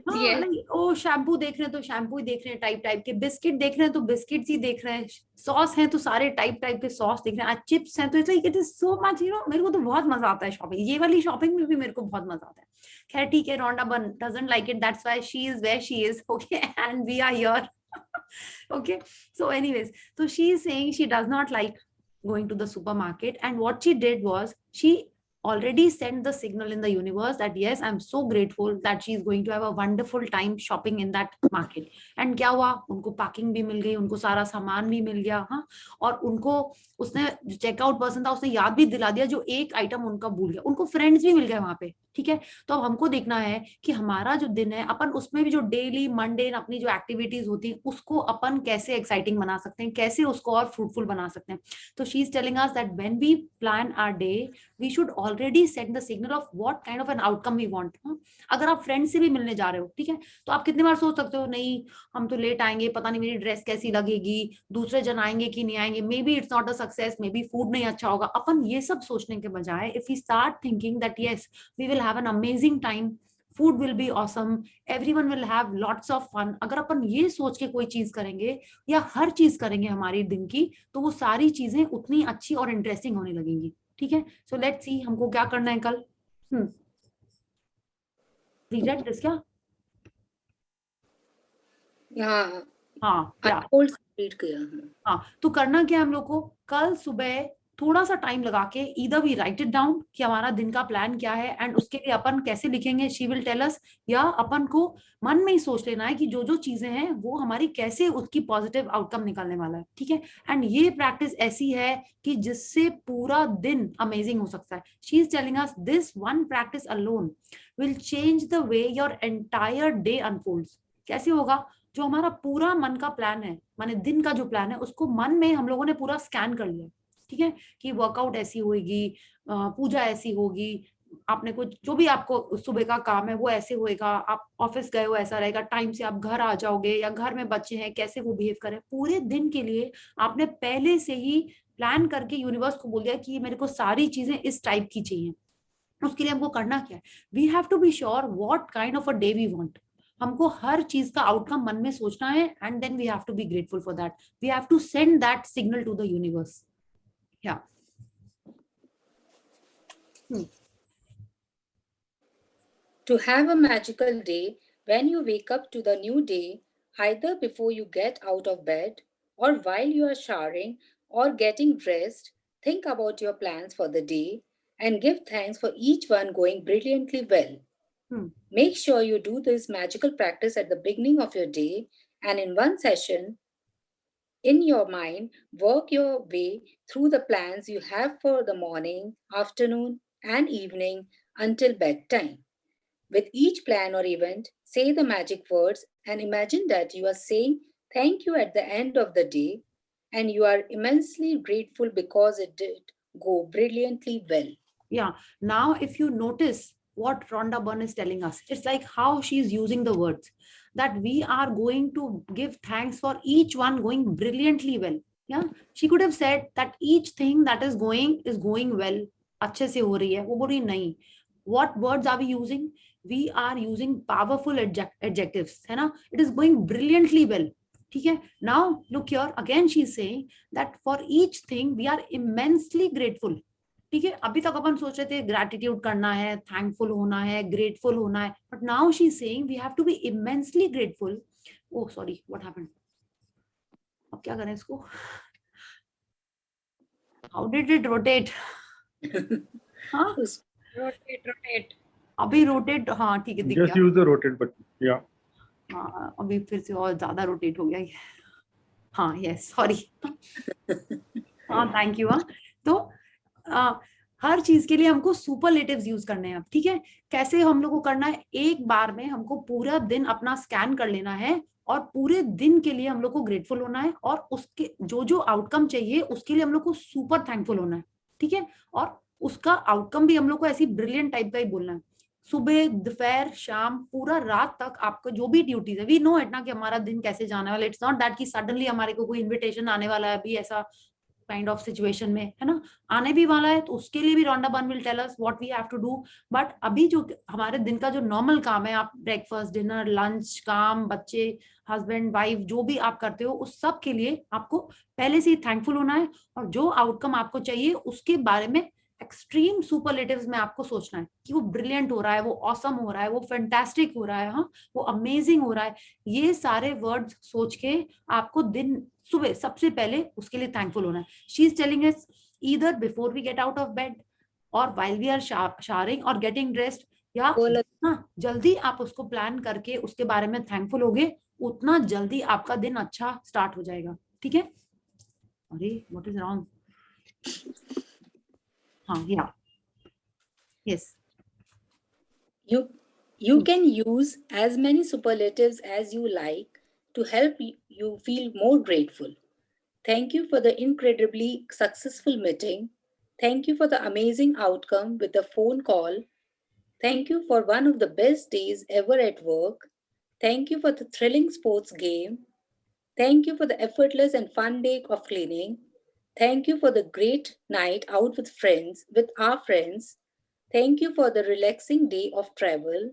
हाँ, ओ शैम्पू देख रहे हैं तो शैम्पू ही देख रहे हैं, टाइप के बिस्किट देख रहे हैं तो बिस्किट्स ही देख रहे हैं, सॉस हैं तो सारे टाइप के सॉस देख रहे हैं, चिप्स हैं तो इट इज सो मच, मेरे को तो बहुत मजा आता है शॉपिंग, ये वाली शॉपिंग में भी मेरे को बहुत मजा आता है। खैर ठीक है, Rhonda Byrne doesn't like it, that's why she is where she is, okay, and we are here, okay, so anyways, so she is saying she does not like going to the supermarket, and what she did was she already sent the signal in the universe that yes, I'm so grateful that she is going to have a wonderful time shopping in that market. And क्या हुआ, उनको parking भी मिल गई, उनको सारा सामान भी मिल गया, हाँ, और उनको उसने जो चेकआउट पर्सन था उसने याद भी दिला दिया जो एक आइटम उनका भूल गया, उनको फ्रेंड्स भी मिल गए वहां पे, ठीक है। तो अब हमको देखना है कि हमारा जो दिन है अपन उसमें भी जो डेली मंडे अपनी जो एक्टिविटीज होती है उसको अपन कैसे एक्साइटिंग बना सकते हैं, कैसे उसको और फ्रूटफुल बना सकते हैं। तो she is telling us that when we plan our day we should already set the signal of what kind of an outcome we want. अगर आप फ्रेंड से भी मिलने जा रहे हो, ठीक है, तो आप कितनी बार सोच सकते हो नहीं हम तो लेट आएंगे, पता नहीं मेरी ड्रेस कैसी लगेगी, दूसरे जन आएंगे कि नहीं आएंगे, maybe it's not a success, maybe food नहीं अच्छा होगा। अपन ये सब सोचने के बजाय if we start thinking that yes we will have an amazing time, food will be awesome, everyone will have lots of fun, अगर अपन ये सोच के कोई चीज करेंगे या हर चीज करेंगे हमारी दिन की, तो वो सारी चीजें उतनी अच्छी और इंटरेस्टिंग होने लगेंगी, ठीक है। सो लेट्स सी हमको क्या करना है कल। रीड दिस क्या? हाँ क्या रीड किया। हाँ, तो करना क्या हम लोग को, कल सुबह थोड़ा सा टाइम लगा के either we write it down कि हमारा दिन का प्लान क्या है एंड उसके लिए अपन कैसे लिखेंगे, शी विल टेल अस, या अपन को मन में ही सोच लेना है कि जो जो चीजें हैं वो हमारी कैसे उसकी पॉजिटिव आउटकम निकलने वाला है, ठीक है। एंड ये प्रैक्टिस ऐसी है कि जिससे पूरा दिन अमेजिंग हो सकता है। She is telling us this one practice alone will change the way your entire day unfolds. कैसे होगा, जो हमारा पूरा मन का प्लान है, माने दिन का जो प्लान है उसको मन में हम लोगों ने पूरा स्कैन कर लिया, ठीक है, कि वर्कआउट ऐसी होगी, पूजा ऐसी होगी, आपने कुछ जो भी आपको सुबह का काम है वो ऐसे होएगा, आप ऑफिस गए हो ऐसा रहेगा, टाइम से आप घर आ जाओगे, या घर में बच्चे हैं कैसे वो बिहेव करें, पूरे दिन के लिए आपने पहले से ही प्लान करके यूनिवर्स को बोल दिया कि मेरे को सारी चीजें इस टाइप की चाहिए। उसके लिए हमको करना क्या है, we have to be sure what kind of a day we want. हमको हर चीज का आउटकम मन में सोचना है and then we have to be grateful for that, we have to send that signal to the universe. या To have a magical day, when you wake up to the new day, either before you get out of bed or while you are showering or getting dressed, think about your plans for the day and give thanks for each one going brilliantly well. Make sure you do this magical practice at the beginning of your day, and in one session, in your mind, work your way through the plans you have for the morning, afternoon, and evening until bedtime. With each plan or event, say the magic words and imagine that you are saying thank you at the end of the day and you are immensely grateful because it did go brilliantly well. Yeah, now if you notice what Rhonda Byrne is telling us, it's like how she is using the words that we are going to give thanks for each one going brilliantly well. Yeah, she could have said that each thing that is going well, अच्छे से हो रही है, वो बोल रही नहीं. What words are we using? We are using powerful adjectives, है ना? It is going brilliantly well. ठीक है? Now look here, again she is saying that for each thing we are immensely grateful. ठीक है, अभी तक अपन सोच रहे थे ग्रैटिट्यूड करना है, थैंकफुल होना है, ग्रेटफुल होना है, but now she is saying we have to be immensely grateful. Oh sorry, what happened? अब क्या करें इसको? How did it rotate? हाँ, रोटेट अभी रोटेट, हाँ ठीक है, दिख गया. Just use the rotate button. Yeah. हाँ, अभी फिर से और ज्यादा रोटेट हो गया ये. हाँ, यस, सॉरी. हाँ, थैंक यू. हाँ, तो हर चीज के लिए हमको सुपरलेटिव्स यूज करने हैं. अब ठीक है, कैसे हम लोग को करना है? एक बार में हमको पूरा दिन अपना स्कैन कर लेना है और पूरे दिन के लिए हम लोग को ग्रेटफुल होना है और उसके जो जो आउटकम चाहिए उसके लिए हम लोग को सुपर थैंकफुल होना है. ठीक है, और उसका आउटकम भी हम लोग को ऐसी ब्रिलियंट टाइप का ही बोलना है. सुबह, दोपहर, शाम, पूरा रात तक आपको जो भी ड्यूटीज है, वी नो इट ना कि हमारा दिन कैसे जाने वाला. इट्स नॉट दैट कि सडनली हमारे को कोई इन्विटेशन आने वाला है अभी ऐसा काइंड ऑफ सिचुएशन में, है ना? आने भी वाला है, तो उसके लिए भी Rhonda Byrne will tell us what we have to do. But अभी जो हमारे दिन का जो नॉर्मल काम है, आप ब्रेकफास्ट, डिनर, लंच, काम, बच्चे, हस्बैंड, वाइफ, जो भी आप करते हो, उस सब के लिए आपको पहले से ही थैंकफुल होना है और जो आउटकम आपको चाहिए उसके बारे में एक्सट्रीम सुपरलेटिव्स में आपको सोचना है कि वो ब्रिलियंट हो रहा है, वो ऑसम हो रहा है, वो फैंटास्टिक हो रहा है, हाँ, वो अमेजिंग हो रहा है। ये सारे वर्ड्स सोच के आपको दिन सुबह सबसे पहले उसके लिए थैंकफुल होना है। She is telling us either before we get out of bed और व्हाइल वी आर शावरिंग और गेटिंग ड्रेस्ड, या हाँ, जल्दी आप उसको प्लान करके उसके बारे में थैंकफुल होगे, उतना जल्दी आपका दिन अच्छा स्टार्ट हो जाएगा। ठीक है? अरे व्हाट इज रॉन्ग? हाँ, या yes, You can use as many superlatives as you like to help you feel more grateful. Thank you for the incredibly successful meeting. Thank you for the amazing outcome with the phone call. Thank you for one of the best days ever at work. Thank you for the thrilling sports game. Thank you for the effortless and fun day of cleaning. Thank you for the great night out with our friends. Thank you for the relaxing day of travel.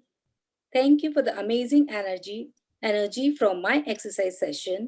Thank you for the amazing energy from my exercise session.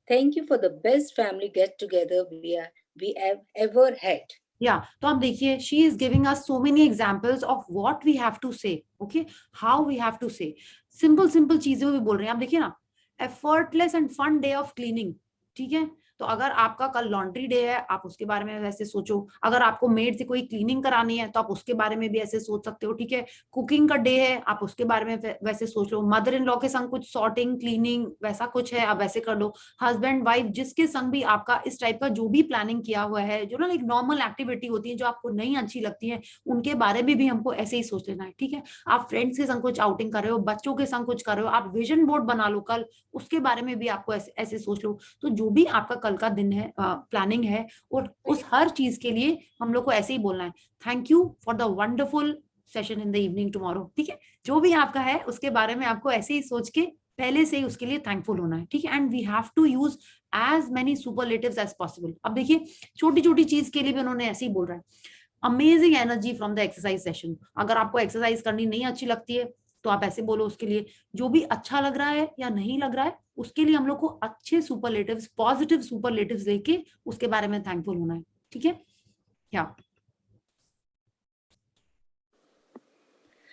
Thank you for the best family get together we have ever had. या तो आप देखिए, she is giving us so many examples of what we have to say, okay, how we have to say, simple simple चीजें भी बोल रहे हैं। आप देखिए ना, effortless and fun day of cleaning, ठीक है? तो अगर आपका कल लॉन्ड्री डे है, आप उसके बारे में वैसे सोचो। अगर आपको मेड से कोई क्लीनिंग करानी है तो आप उसके बारे में भी ऐसे सोच सकते हो, ठीक है? कुकिंग का डे है, आप उसके बारे में वैसे सोच लो। मदर इन लॉ के संग कुछ सॉर्टिंग, क्लीनिंग वैसा कुछ है, आप वैसे कर लो। हस्बैंड वाइफ जिसके संग भी आपका इस टाइप का जो भी प्लानिंग किया हुआ है, जो ना एक नॉर्मल एक्टिविटी होती है जो आपको नहीं अच्छी लगती है, उनके बारे में भी हमको ऐसे ही सोच लेना है, ठीक है? आप फ्रेंड्स के संग कुछ आउटिंग कर रहे हो, बच्चों के संग कुछ कर रहे हो, आप विजन बोर्ड बना लो कल, उसके बारे में भी आपको ऐसे सोच लो। तो जो भी आपका कल का दिन है, प्लानिंग है, और उस हर चीज के लिए हम लोग को ऐसे ही बोलना है, thank you for the wonderful session in the evening tomorrow, ठीक है? जो भी आपका है उसके बारे में आपको ऐसे ही सोच के पहले से ही उसके लिए थैंकफुल होना है, ठीक है? And we have to use as many superlatives as possible. अब देखिए, छोटी छोटी चीज के लिए भी उन्होंने ऐसे ही बोल रहा है, amazing energy from the exercise session. अगर आपको एक्सरसाइज करनी नहीं अच्छी लगती है तो आप ऐसे बोलो उसके लिए। जो भी अच्छा लग रहा है या नहीं लग रहा है, उसके लिए हम लोग को अच्छे सुपरलेटिव्स, पॉजिटिव सुपरलेटिव्स लेके उसके बारे में थैंकफुल होना है, ठीक है? क्या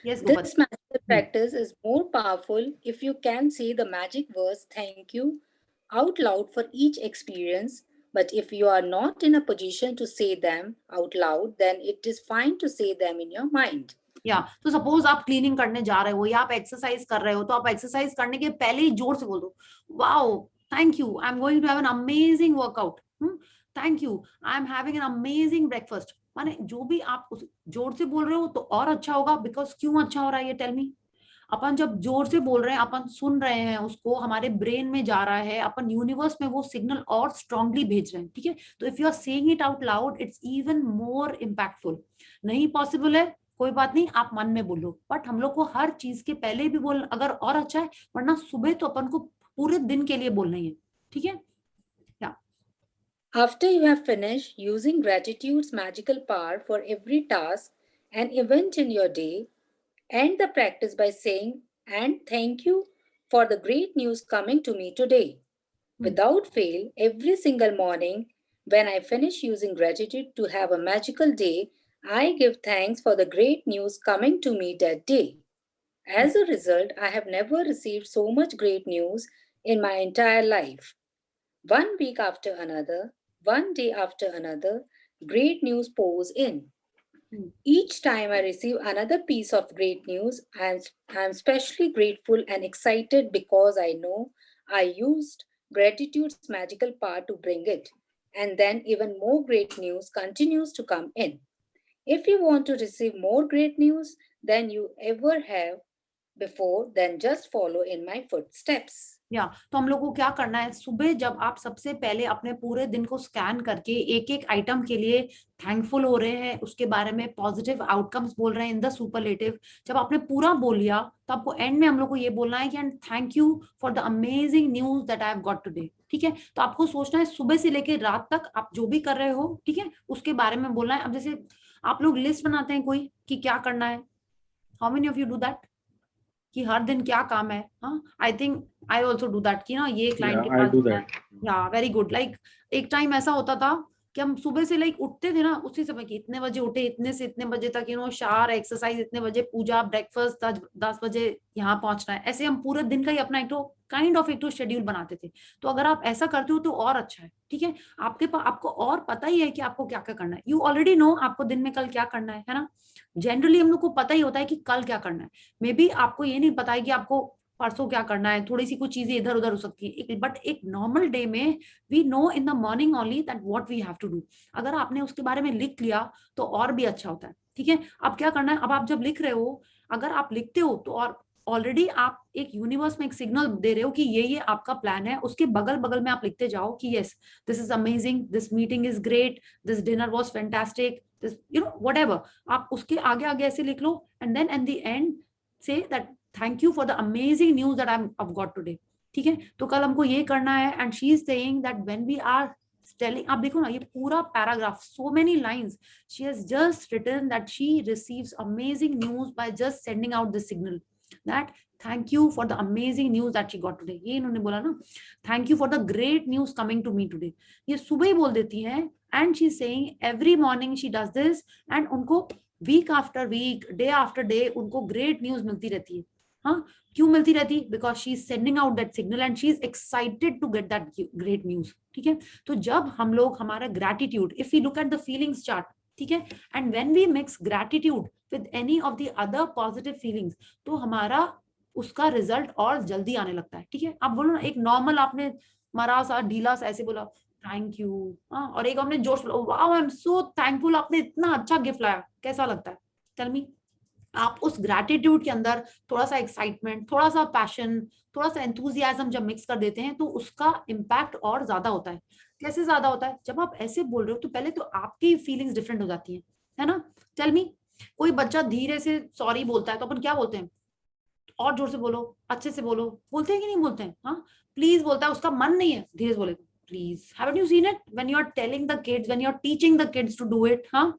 yes, This magical practice is more powerful if you can say the magic words thank you out loud for each experience. But if you are not in a position to say them out loud, then it is fine to say them in your mind. या तो suppose आप cleaning करने जा रहे हो या आप exercise कर रहे हो, तो आप एक्सरसाइज करने के पहले ही जोर से बोल दो, wow thank you, I am going to have an amazing workout, thank you, I am having an amazing breakfast. माने जो भी आप जोर से बोल रहे हो तो और अच्छा होगा, बिकॉज क्यों अच्छा हो रहा है ये टेल मी। अपन जब जोर से बोल रहे हैं, अपन सुन रहे हैं उसको, हमारे ब्रेन में जा रहा है, अपन यूनिवर्स में वो सिग्नल और स्ट्रांगली भेज रहे हैं, ठीक है? तो if you are saying it out loud, it's even more impactful. नहीं पॉसिबल है, कोई बात नहीं, आप मन में बोलो, बट हम लोग को हर चीज के पहले भी बोल, अगर और अच्छा है, वरना सुबह तो अपन को पूरे दिन के लिए बोलना ही है, ठीक है? After you have finished using gratitude's magical power for every task and event in your day, end the practice by saying, and thank you for the great news coming to me today. Without fail, every single morning when I finish using gratitude to have a magical day, I give thanks for the great news coming to me that day. As a result, I have never received so much great news in my entire life. 1 week after another, 1 day after another, great news pours in. Each time I receive another piece of great news, I am especially grateful and excited because I know I used gratitude's magical power to bring it. And then even more great news continues to come in. If you want to receive more great news than you ever have before, then just follow in my footsteps. तो हम लोग को क्या करना है, सुबह जब आप सबसे पहले अपने पूरे दिन को स्कैन करके एक एक आइटम के लिए थैंकफुल हो रहे हैं, उसके बारे में पॉजिटिव आउटकम्स बोल रहे हैं इन द सुपरलेटिव, जब आपने पूरा बोल लिया तो आपको एंड में हम लोग को ये बोलना है कि and thank you for the amazing news that I have got today, ठीक है? तो आपको सोचना है सुबह से लेकर रात तक आप जो भी कर रहे हो, ठीक है, उसके बारे में बोलना है। अब जैसे आप लोग लिस्ट बनाते हैं कोई कि क्या करना है, how many of you do that, कि हर दिन क्या काम है? हाँ, I think I also do that, कि ना ये क्लाइंट के पास, या वेरी गुड। लाइक एक टाइम ऐसा होता था कि हम सुबह से लाइक उठते थे ना उसी समय की इतने बजे उठे, इतने से इतने बजे तक शावर एक्सरसाइज, इतने बजे पूजा, ब्रेकफास्ट, 10 बजे यहाँ पहुंचना है, ऐसे हम पूरे दिन का ही अपना एक शेड्यूल बनाते थे। तो अगर आप ऐसा करते हो तो और अच्छा है, ठीक है। आपके पास आपको और पता ही है कि आपको क्या क्या करना है, यू ऑलरेडी नो आपको दिन में कल क्या करना है ना। जनरली हम लोग को पता ही होता है कि कल क्या करना है, मे बी आपको ये नहीं पता है कि आपको परसों क्या करना है, थोड़ी सी कुछ चीजें इधर उधर हो सकती है, बट एक नॉर्मल डे में we know in the morning only that what we have to do. अगर आपने उसके बारे में लिख लिया तो और भी अच्छा होता है, ठीक है। अब क्या करना है, अब आप जब लिख रहे हो, अगर आप लिखते हो तो और ऑलरेडी आप एक यूनिवर्स में एक सिग्नल दे रहे हो कि ये आपका प्लान है। उसके बगल बगल में आप लिखते जाओ कि yes this is amazing, this meeting is great, this dinner was fantastic, this whatever, आप उसके आगे आगे ऐसे लिख लो and then at the end say that thank you for the amazing news that I've got today, ठीक है। तो कल हमको ये करना है and she is saying that when we are telling, आप देखो ना ये पूरा paragraph, so many lines, she has just written that she receives amazing news by just sending out this signal that thank you for the amazing news that she got today। ये इन्होंने बोला ना, thank you for the great news coming to me today, ये सुबह ही बोल देती हैं। and she is saying every morning she does this and उनको week after week, day after day उनको ग्रेट न्यूज मिलती रहती है। हाँ, क्यों मिलती रहती? Because she is sending out that signal and she is excited to get that great news, ठीक है। तो जब हम लोग हमारा gratitude, if we look at the feelings chart, ठीक है, and when we mix gratitude with any of the other positive feelings, तो हमारा उसका रिजल्ट और जल्दी आने लगता है, ठीक है। आप बोलो ना, एक नॉर्मल आपने मरा सा ढीला सा ऐसे बोला थैंक यू, हाँ, और एक आपने जोश, wow I am so thankful, आपने इतना अच्छा गिफ्ट लाया, कैसा लगता है? Tell me. आप उस ग्रैटिट्यूड के अंदर थोड़ा सा एक्साइटमेंट, थोड़ा सा पैशन, थोड़ा सा एंथुजियाज्म जब मिक्स कर देते हैं तो उसका इम्पैक्ट और ज्यादा होता है। कैसे ज्यादा होता है? जब आप ऐसे बोल रहे हो तो पहले तो आपकी फीलिंग्स डिफरेंट हो जाती है ना। टेल मी, कोई बच्चा धीरे से सॉरी बोलता है तो अपन क्या बोलते हैं? और जोर से बोलो, अच्छे से बोलो, बोलते हैं कि नहीं बोलते हैं? हाँ, प्लीज बोलता है, उसका मन नहीं है, धीरे से बोले please. Haven't you seen it when you are telling the kids, when you are teaching the kids to do it? हाँ,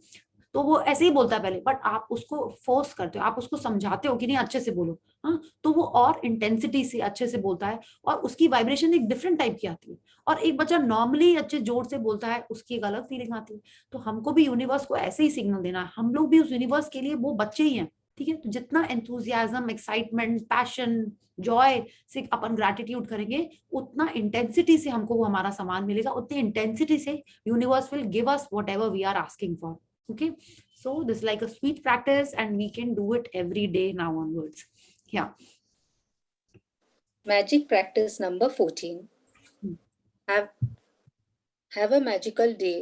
तो वो ऐसे ही बोलता है पहले, बट आप उसको फोर्स करते हो, आप उसको समझाते हो कि नहीं अच्छे से बोलो, हाँ, तो वो और इंटेंसिटी से अच्छे से बोलता है और उसकी वाइब्रेशन एक डिफरेंट टाइप की आती है। और एक बच्चा नॉर्मली अच्छे जोर से बोलता है, उसकी एक अलग फीलिंग आती है। तो हमको भी यूनिवर्स को ऐसे ही सिग्नल देना है, हम लोग भी उस यूनिवर्स के लिए वो बच्चे ही हैं, ठीक है। तो जितना एंथुजियाज्म, एक्साइटमेंट, पैशन, जॉय से अपन ग्रैटिट्यूड करेंगे, उतना इंटेंसिटी से हमको वो हमारा सामान मिलेगा, उतनी इंटेंसिटी से universe will give us whatever we are asking for. Okay, so this is like a sweet practice and we can do it every day now onwards. Yeah. Magic practice number 14. Have a magical day.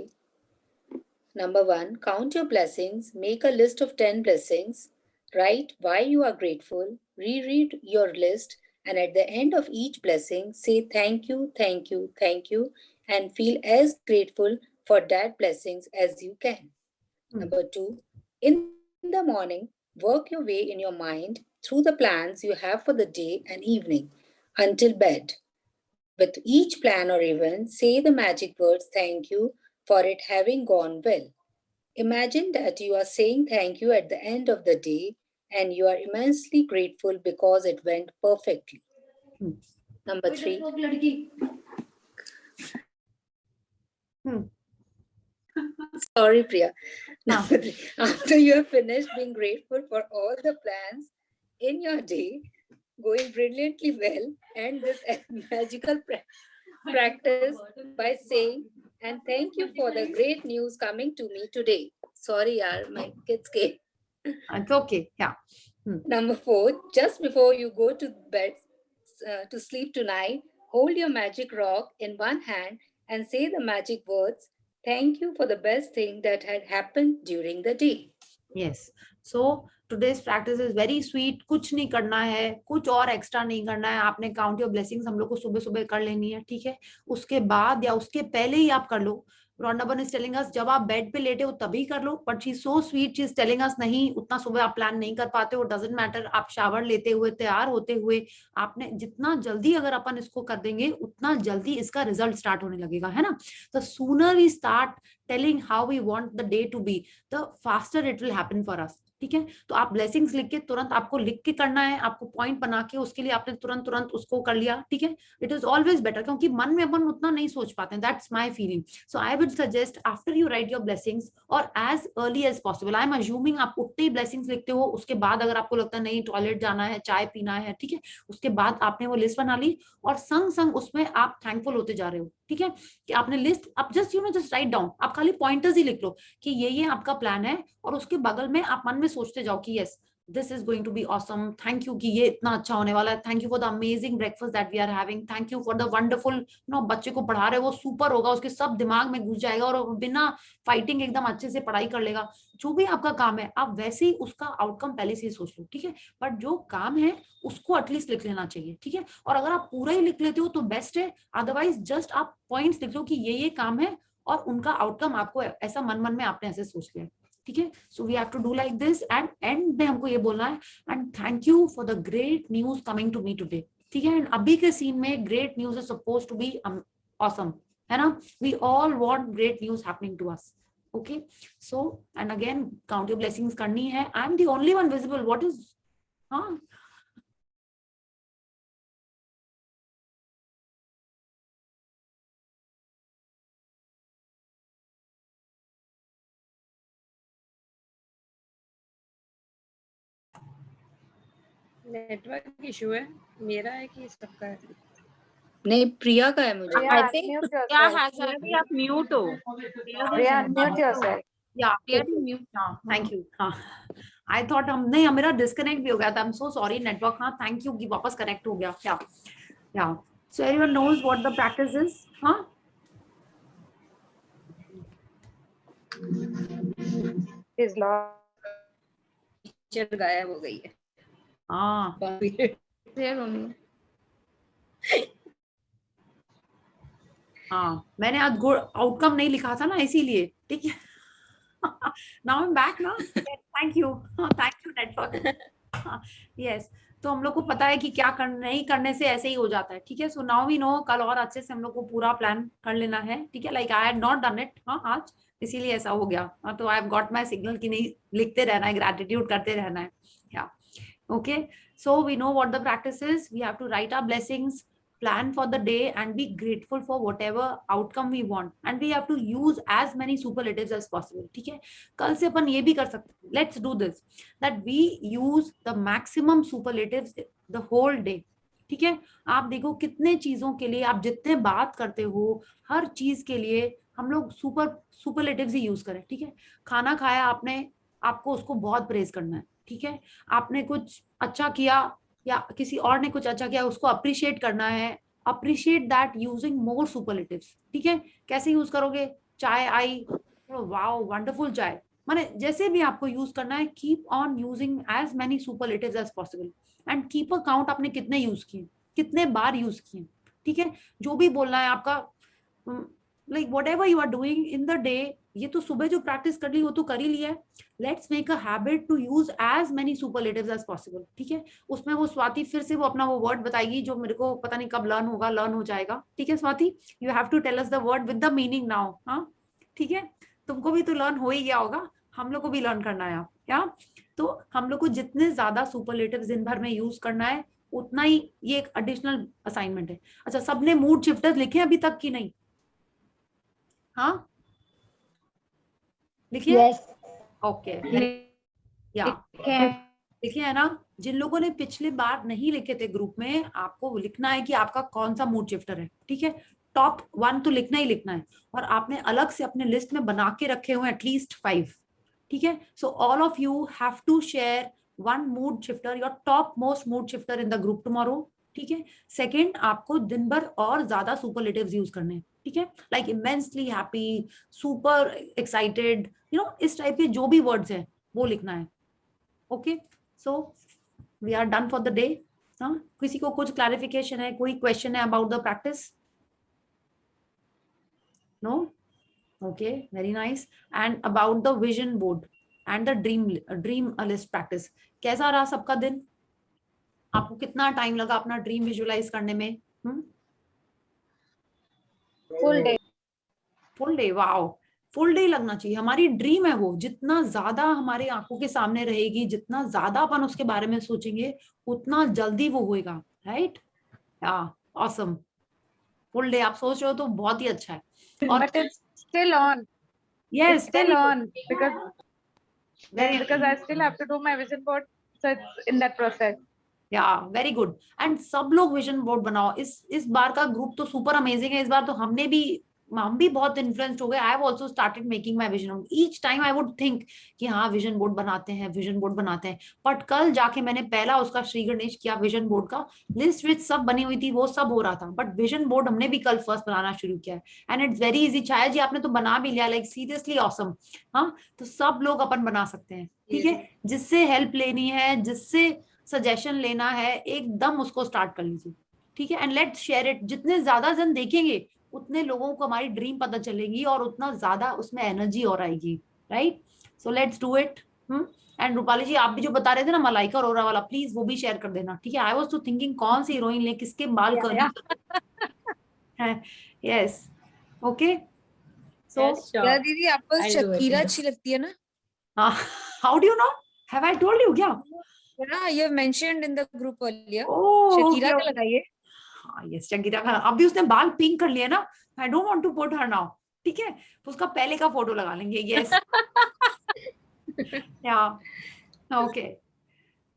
Number 1, count your blessings. Make a list of 10 blessings. Write why you are grateful. Reread your list. And at the end of each blessing, say thank you, thank you, thank you, and feel as grateful for that blessings as you can. Number 2, in the morning, work your way in your mind through the plans you have for the day and evening until bed. With each plan or event, say the magic words thank you for it having gone well. Imagine that you are saying thank you at the end of the day and you are immensely grateful because it went perfectly. Number 3. Sorry, Priya. Number 3. After you have finished being grateful for all the plans in your day going brilliantly well, end this magical practice by saying, and thank you for the great news coming to me today. Sorry, yaar, my kids came. It's okay. Yeah. Number 4, just before you go to bed to sleep tonight, hold your magic rock in one hand and say the magic words, thank you for the best thing that had happened during the day. Yes. So today's practice is very sweet. कुछ नहीं करना है, कुछ और extra नहीं करना है। आपने काउंट योर ब्लेसिंग्स हम लोग को सुबह सुबह कर लेनी है, ठीक है। उसके बाद या उसके पहले ही आप कर लो। Rhonda Byrne is telling us जब आप बेड पे लेटे हो तभी कर लो, but she is so sweet, she is telling us नहीं, उतना सुबह आप प्लान नहीं कर पाते हो, डजंट मैटर। आप शावर लेते हुए, तैयार होते हुए, आपने जितना जल्दी अगर अपन इसको कर देंगे उतना जल्दी इसका रिजल्ट स्टार्ट होने लगेगा, है ना। The sooner we start telling how we want the day to be, the faster it will happen for us, ठीक है। तो आप ब्लेसिंग्स लिख के तुरंत आपको लिख के करना है, आपको पॉइंट बना के उसके लिए आपने तुरंत उसको कर लिया, ठीक है। इट इज ऑलवेज बेटर, क्योंकि मन में अपन उतना नहीं सोच पाते हैं, that's my feeling. So I would suggest after you write your blessings और as early as possible, I am assuming आप उठते ही ब्लेसिंग्स लिखते हो, उसके बाद अगर आपको लगता है नहीं टॉयलेट जाना है, चाय पीना है, ठीक है, उसके बाद आपने वो लिस्ट बना ली और संग संग उसमें आप थैंकफुल होते जा रहे हो, ठीक है, कि आपने लिस्ट, आप जस्ट जस्ट राइट डाउन, आप खाली पॉइंटर्स ही लिख लो कि ये आपका प्लान है, और उसके बगल में आप मन में सोचते जाओ कि yes this is going to be awesome, thank you कि ये इतना अच्छा होने वाला है, thank you for the amazing breakfast that we are having, thank you for the wonderful बच्चे को पढ़ा रहे हो, वो सुपर होगा, उसके सब दिमाग में घुस जाएगा और बिना फाइटिंग एकदम अच्छे से पढ़ाई कर लेगा। जो भी आपका काम है आप वैसे ही उसका आउटकम पहले से ही सोच लो, ठीक है, बट जो काम है उसको एटलीस्ट लिख लेना चाहिए, ठीक है। और अगर आप पूरा ही लिख लेते हो तो बेस्ट है, अदरवाइज जस्ट आप पॉइंट्स लिख लो कि ये काम है और उनका आउटकम आपको ऐसा मन में आपने ऐसे सोच लिया, ठीक है। So we have to do like this, and end में हमको ये बोलना है and thank you for the great news coming to me today, ठीक है। एंड अभी के सीन में great news is suppose to be awesome, है ना, we all want great news happening to us, okay. So and again count your blessings करनी है, I am the only one visible, what is, हाँ network issue है, मेरा है कि सबका है? नहीं, प्रिया का है मुझे। I think Priya has a भी आप म्यूट हो। Priya, unmute yourself. Thank you. हाँ आई थॉट हम नहीं, मेरा डिस्कनेक्ट भी हो गया था, I am so sorry network. हाँ थैंक यू कि वापस कनेक्ट हो गया। या so everyone knows what the practice is. हाँ Is lost. टीचर गायब हो गई है। हाँ There only. हाँ मैंने आज गुड आउटकम नहीं लिखा था ना, इसीलिए, ठीक है। नाउ आई एम बैक ना, थैंक यू नेटवर्क। यस, तो हम लोग को पता है कि क्या नहीं करने से ऐसे ही हो जाता है, ठीक है। सो नाउ वी नो, कल और अच्छे से हम लोग को पूरा प्लान कर लेना है, ठीक है। Like I had not done it आज, इसीलिए ऐसा हो गया। तो I have got my signal कि नहीं, लिखते रहना है, ग्रैटिट्यूड करते रहना है। या okay, so we know what the practice is, we have to write our blessings, plan for the day and be grateful for whatever outcome we want, and we have to use as many superlatives as possible, ठीक है। कल से अपन ये भी कर सकते हैं, let's do this, that we use the maximum superlatives the whole day, ठीक है। आप देखो कितने चीजों के लिए आप जितने बात करते हो, हर चीज के लिए हम लोग सुपरलेटिव्स ही यूज करें, ठीक है। खाना खाया आपने, आपको उसको बहुत प्रेज करना है, ठीक है। आपने कुछ अच्छा किया या किसी और ने कुछ अच्छा किया, उसको अप्रिशिएट करना है, appreciate that using more superlatives, ठीक है। कैसे यूज करोगे, चाय आई, वाओ वंडरफुल चाय, माने जैसे भी आपको यूज करना है, keep on using as many superlatives as possible, and keep a count आपने कितने यूज किए, कितने बार यूज किए, ठीक है। जो भी बोलना है आपका, like whatever you are doing in the day, ये तो सुबह जो प्रैक्टिस कर ली वो तो कर ही लिया है, let's make a habit to use as many superlatives as possible, ठीक है। उसमें वो स्वाति फिर से वो अपना वो वर्ड बताएगी जो मेरे को पता नहीं कब लर्न हो जाएगा, ठीक है। Swati, you have to tell us the word with the meaning now, हाँ ठीक है। तुमको भी तो लर्न हो ही गया होगा, हम लोग को भी लर्न करना है, क्या। तो हम लोग को जितने ज्यादा सुपरलेटिव्स दिन भर में यूज करना है, उतना ही ये एक एडिशनल असाइनमेंट है। अच्छा, सबने मूड शिफ्टर्स लिखे अभी तक की नहीं? हाँ लिखिए। Yes. ओके, या लिखे है ना। जिन लोगों ने पिछले बार नहीं लिखे थे ग्रुप में, आपको लिखना है कि आपका कौन सा मूड शिफ्टर है, ठीक है। टॉप 1 तो लिखना ही लिखना है, और आपने अलग से अपने लिस्ट में बना के रखे हुए एटलीस्ट 5, ठीक है। So all of you have to share 1 mood shifter, your top most mood shifter in the group tomorrow, ठीक है। सेकेंड, आपको दिन भर और ज्यादा सुपरलेटिव्स यूज करने हैं, ठीक है। Like immensely happy, super excited, इस टाइप के जो भी वर्ड्स हैं वो लिखना है, okay. So we are done for the day. किसी को कुछ क्लैरिफिकेशन है, कोई क्वेश्चन है about the practice? No, okay, very nice. And about the vision board and the dream list practice, कैसा रहा सबका दिन? आपको कितना टाइम लगा अपना ड्रीम विजुअलाइज करने में? Full day. Full day, wow. Full day लगना चाहिए। हमारी ड्रीम है वो, जितना ज्यादा हमारे आंखों के सामने रहेगी, जितना ज्यादा अपन उसके बारे में सोचेंगे, उतना जल्दी वो होएगा, राइट? ऑसम। फुल डे आप सोच रहे हो तो बहुत ही अच्छा है। और But it's still on. Yes, It's still on because I still have to do my vision board, so it's in that process. Very good. And सब लोग विजन बोर्ड बनाओ। इस बार का ग्रुप तो सुपर अमेजिंग है। इस बार तो हम भी बहुत इन्फ्लुएंस्ड हो गए। I have also started making my vision board. Each time I would think कि हाँ विजन बोर्ड बनाते हैं, विजन बोर्ड बनाते हैं। बट कल जाके मैंने पहला उसका श्री गणेश किया विजन बोर्ड का। लिस्ट विच सब बनी हुई थी, वो सब हो रहा था, बट विजन बोर्ड हमने भी कल फर्स्ट बनाना शुरू किया है। And it's very easy. Chhaya ji आपने तो बना भी लिया, लाइक सीरियसली ऑसम। हाँ, तो सब लोग अपन बना सकते हैं, ठीक है? जिससे हेल्प लेनी है, जिससे सजेशन लेना है, एकदम उसको स्टार्ट कर लीजिए, ठीक है? And let's share it. जितने ज्यादा जन देखेंगे उतने लोगों को हमारी ड्रीम पता चलेगी और उतना ज्यादा उसमें एनर्जी और आएगी, right? So let's do it. And Rupali ji आप भी जो बता रहे थे ना मलाइका अरोरा वाला, प्लीज वो भी शेयर कर देना, ठीक है? आई वाज तो थिंकिंग कौन सी हीरोइन ले, किसके बाल कर। Yes, okay. सो दीदी आपको शकीरा अच्छी लगती है ना? How do you know? Have I told you क्या? Yeah, you have mentioned in the group earlier. Oh, Shakira okay, का लगाइए। हाँ यस, शकीरा का। अभी उसने बाल पिंक कर लिए ना, I don't want to put her now, ठीक है? उसका पहले का फोटो लगा लेंगे। यस, या ओके,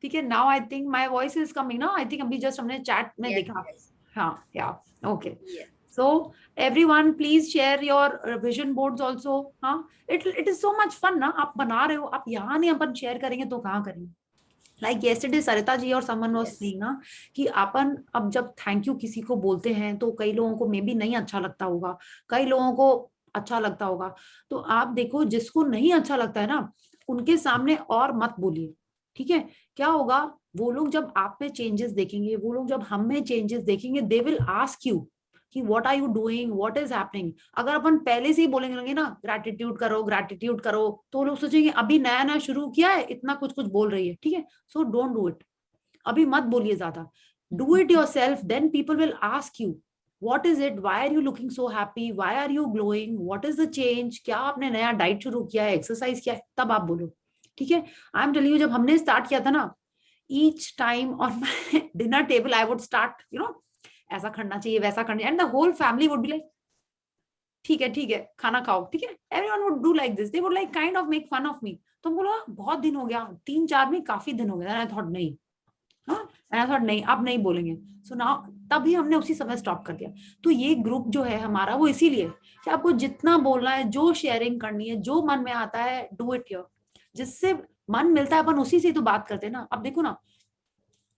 ठीक है। Now I think my voice is coming ना। आई थिंक अभी जस्ट हमने चैट में देखा। हाँ, या okay. So everyone please share your vision boards also. हाँ, it is so much fun ना। आप बना रहे हो, आप यहाँ नहीं अपन शेयर करेंगे तो कहाँ करेंगे? लाइक yesterday सरिता जी और someone was saying ना कि अपन अब जब थैंक यू किसी को बोलते हैं तो कई लोगों को मे बी नहीं अच्छा लगता होगा, कई लोगों को अच्छा लगता होगा। तो आप देखो, जिसको नहीं अच्छा लगता है ना उनके सामने और मत बोलिए, ठीक है? क्या होगा, वो लोग जब आप में चेंजेस देखेंगे, वो लोग जब हम में चेंजेस देखेंगे, दे विल आस्क यू कि what are you doing, what is happening. अगर अपन पहले से ही बोलेंगे ना ग्रैटिट्यूड करो, ग्रैटिट्यूड करो, तो लोग सोचेंगे अभी नया नया शुरू किया है, इतना कुछ कुछ बोल रही है, ठीक है? So don't do it. अभी मत बोलिए ज्यादा, do it yourself. Then people will ask you what is it, why are you looking so happy, why are you glowing, what is the change, क्या आपने नया डाइट शुरू किया है, एक्सरसाइज किया है, तब आप बोलो, ठीक है? आई एम टेलिंग यू, जब हमने स्टार्ट किया था ना, each time on my dinner table I would start, you know, ऐसा करना चाहिए, वैसा करना चाहिए, and the whole family would be like ठीक है खाना खाओ, ठीक है? Everyone would do like this, they would like kind of make fun of me. तो बोला बहुत दिन हो गया, 3-4 में काफी दिन हो गया। आई थॉट नहीं, नहीं अब नहीं बोलेंगे। सो नाउ तभी हमने उसी समय स्टॉप कर दिया। तो ये ग्रुप जो है हमारा, वो इसीलिए कि आपको जितना बोलना है, जो शेयरिंग करनी है, जो मन में आता है, डू इट हियर। जिससे मन मिलता है अपन उसी से तो बात करते हैं ना। अब देखो ना,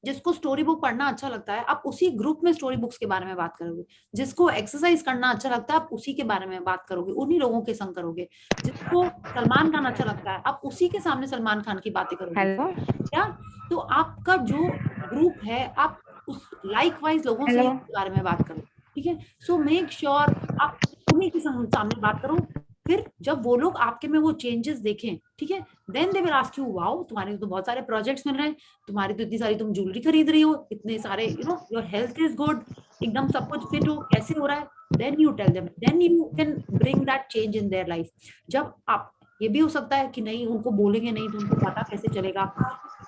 जिसको स्टोरी बुक पढ़ना अच्छा लगता है आप उसी ग्रुप में स्टोरी बुक्स के बारे में बात करोगे। जिसको एक्सरसाइज करना अच्छा लगता है आप उसी के बारे में बात करोगे, उन्हीं लोगों के संग करोगे। जिसको सलमान खान अच्छा लगता है आप उसी के सामने सलमान खान की बातें करोगे। हेलो, क्या? तो आपका जो ग्रुप है, आप उस लाइक वाइज लोगों से इसके बारे में बात करो, ठीक है? सो मेक श्योर आप उन्हीं के सामने बात करो। फिर जब वो लोग आपके में वो चेंजेस देखें, ठीक है, then they will ask you, wow तुम्हारे तो बहुत सारे प्रोजेक्ट्स मिल रहे हैं, तुम्हारी तो इतनी सारी तुम ज्वेलरी खरीद रही हो, इतने सारे, you know, your health is good, एकदम सब कुछ फिट हो, कैसे हो रहा है? Then you tell them, then you can bring that change in their life. जब आप, ये भी हो सकता है कि नहीं उनको बोलेंगे नहीं तो उनको पता कैसे चलेगा,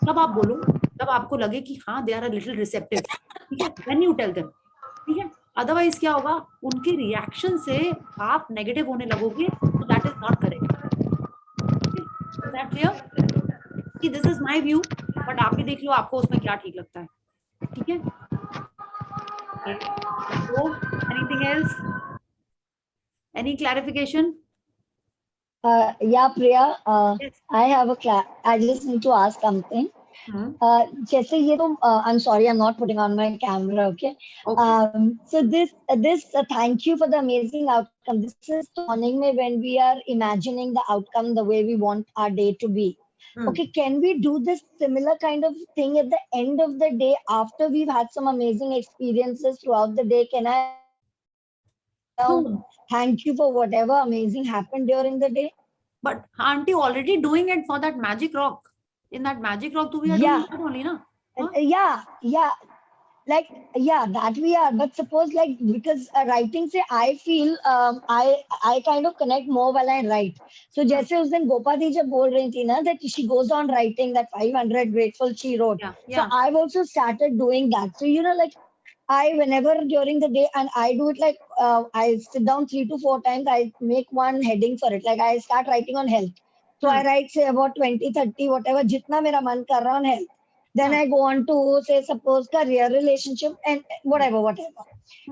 तब आप बोलो, तब आपको लगे कि हाँ they are a little receptive, ठीक है, देन यू टेल देम, ठीक है? अदरवाइज क्या होगा, उनके रिएक्शन से आप नेगेटिव होने लगोगे, तो that is not correct. That clear कि this is my view, but आप भी देख लो आपको उसमें क्या ठीक लगता है, ठीक है? So anything else, any clarification? Yeah, Priya, Yes. I have I just need to ask something. जैसे ये तो I'm sorry, I'm not putting on my camera, okay? So this thank you for the amazing outcome. This is turning me when we are imagining the outcome the way we want our day to be. Okay, can we do this similar kind of thing at the end of the day after we've had some amazing experiences throughout the day? Can I thank you for whatever amazing happened during the day? But aren't you already doing it for that magic rock? In that magic rock, we are doing that only, na? Yeah. like yeah, that we are, but suppose like because writing say I feel I kind of connect more while I write. So जैसे उस दिन गोपा दी जब बोल रही थी ना that she goes on writing that 500 grateful she wrote. Yeah, So yeah. I've also started doing that. So you know, like I whenever during the day, and I do it like I sit down 3 to 4 times. I make one heading for it. Like I start writing on health. So I write say about 20, 30, whatever, jitna mera man kar raha on health. Then I go on to say suppose career, relationship, and whatever.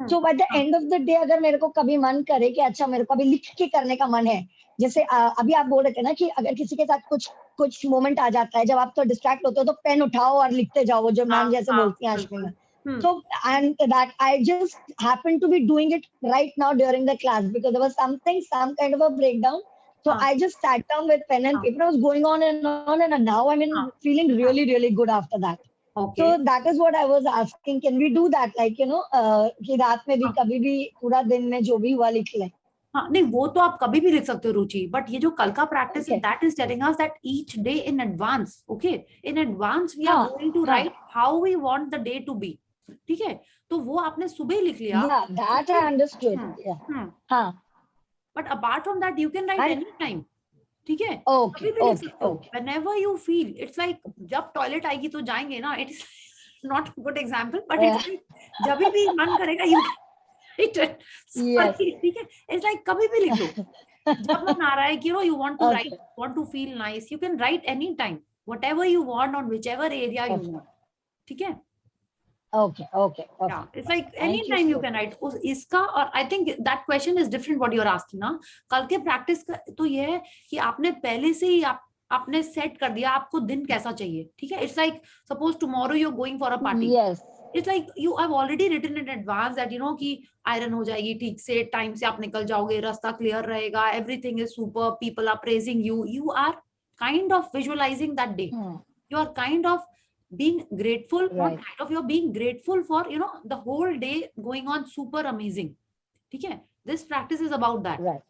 So by the end of the day, अगर मेरे को कभी मन करे कि अच्छा मेरे को अभी लिख के करने का मन है, जैसे अभी आप बोल रहे थे ना कि अगर किसी के साथ कुछ मोमेंट आ जाता है जब आप तो डिस्ट्रैक्ट होते हो तो पेन उठाओ और लिखते जाओ, वो जो मैम जैसे बोलती हैं Ashwini. So and that I just happened to be doing it right now during the class because there was some kind of a breakdown. So I just sat down with pen and paper. I was going on, and now I'm feeling really, really good after that. Okay. So that is what I was asking. Can we do that? Like you know, कि रात में भी कभी भी पूरा दिन में जो भी हुआ लिख लें. हाँ, नहीं वो तो आप कभी भी लिख सकते हो रुचि, बट ये जो कल का प्रैक्टिस है that is telling us that each day in advance, okay, in advance we are going to write how we want the day to B. ठीक है, तो वो आपने सुबह ही लिख लिया. Yeah, that I understood. Yeah. हाँ. But apart from that, you can write any time. ठीक है, Okay, कभी भी लिख okay, सकते हो. okay. Whenever you feel, it's like जब टॉयलेट आएगी तो जाएंगे ना. It is not a good example, but it's like जब भी मन करेगा you write it. Yes. ठीक है, it's like कभी भी लिख लो. जब मन आ रहा है कि you know you want to Okay. write, want to feel nice, you can write any time, whatever you want on whichever area you Okay. want. ठीक है. Okay, okay, Yeah, okay. it's like Thank you anytime you so can write. उस इसका और I think that question is different what you are asking ना. कल के practice का तो ये है कि आपने पहले से ही आपने सेट कर दिया आपको दिन कैसा चाहिए. ठीक है, it's like suppose tomorrow you're going for a party. Yes. It's like you have already written in advance that you know कि iron हो जाएगी ठीक से, टाइम से आप निकल जाओगे, रास्ता क्लियर रहेगा, everything is super, people are praising you. You are kind of visualizing that day. You are kind of being grateful, not Right. kind of, you're being grateful for you know the whole day going on super amazing. ठीक है, this practice is about that. Right.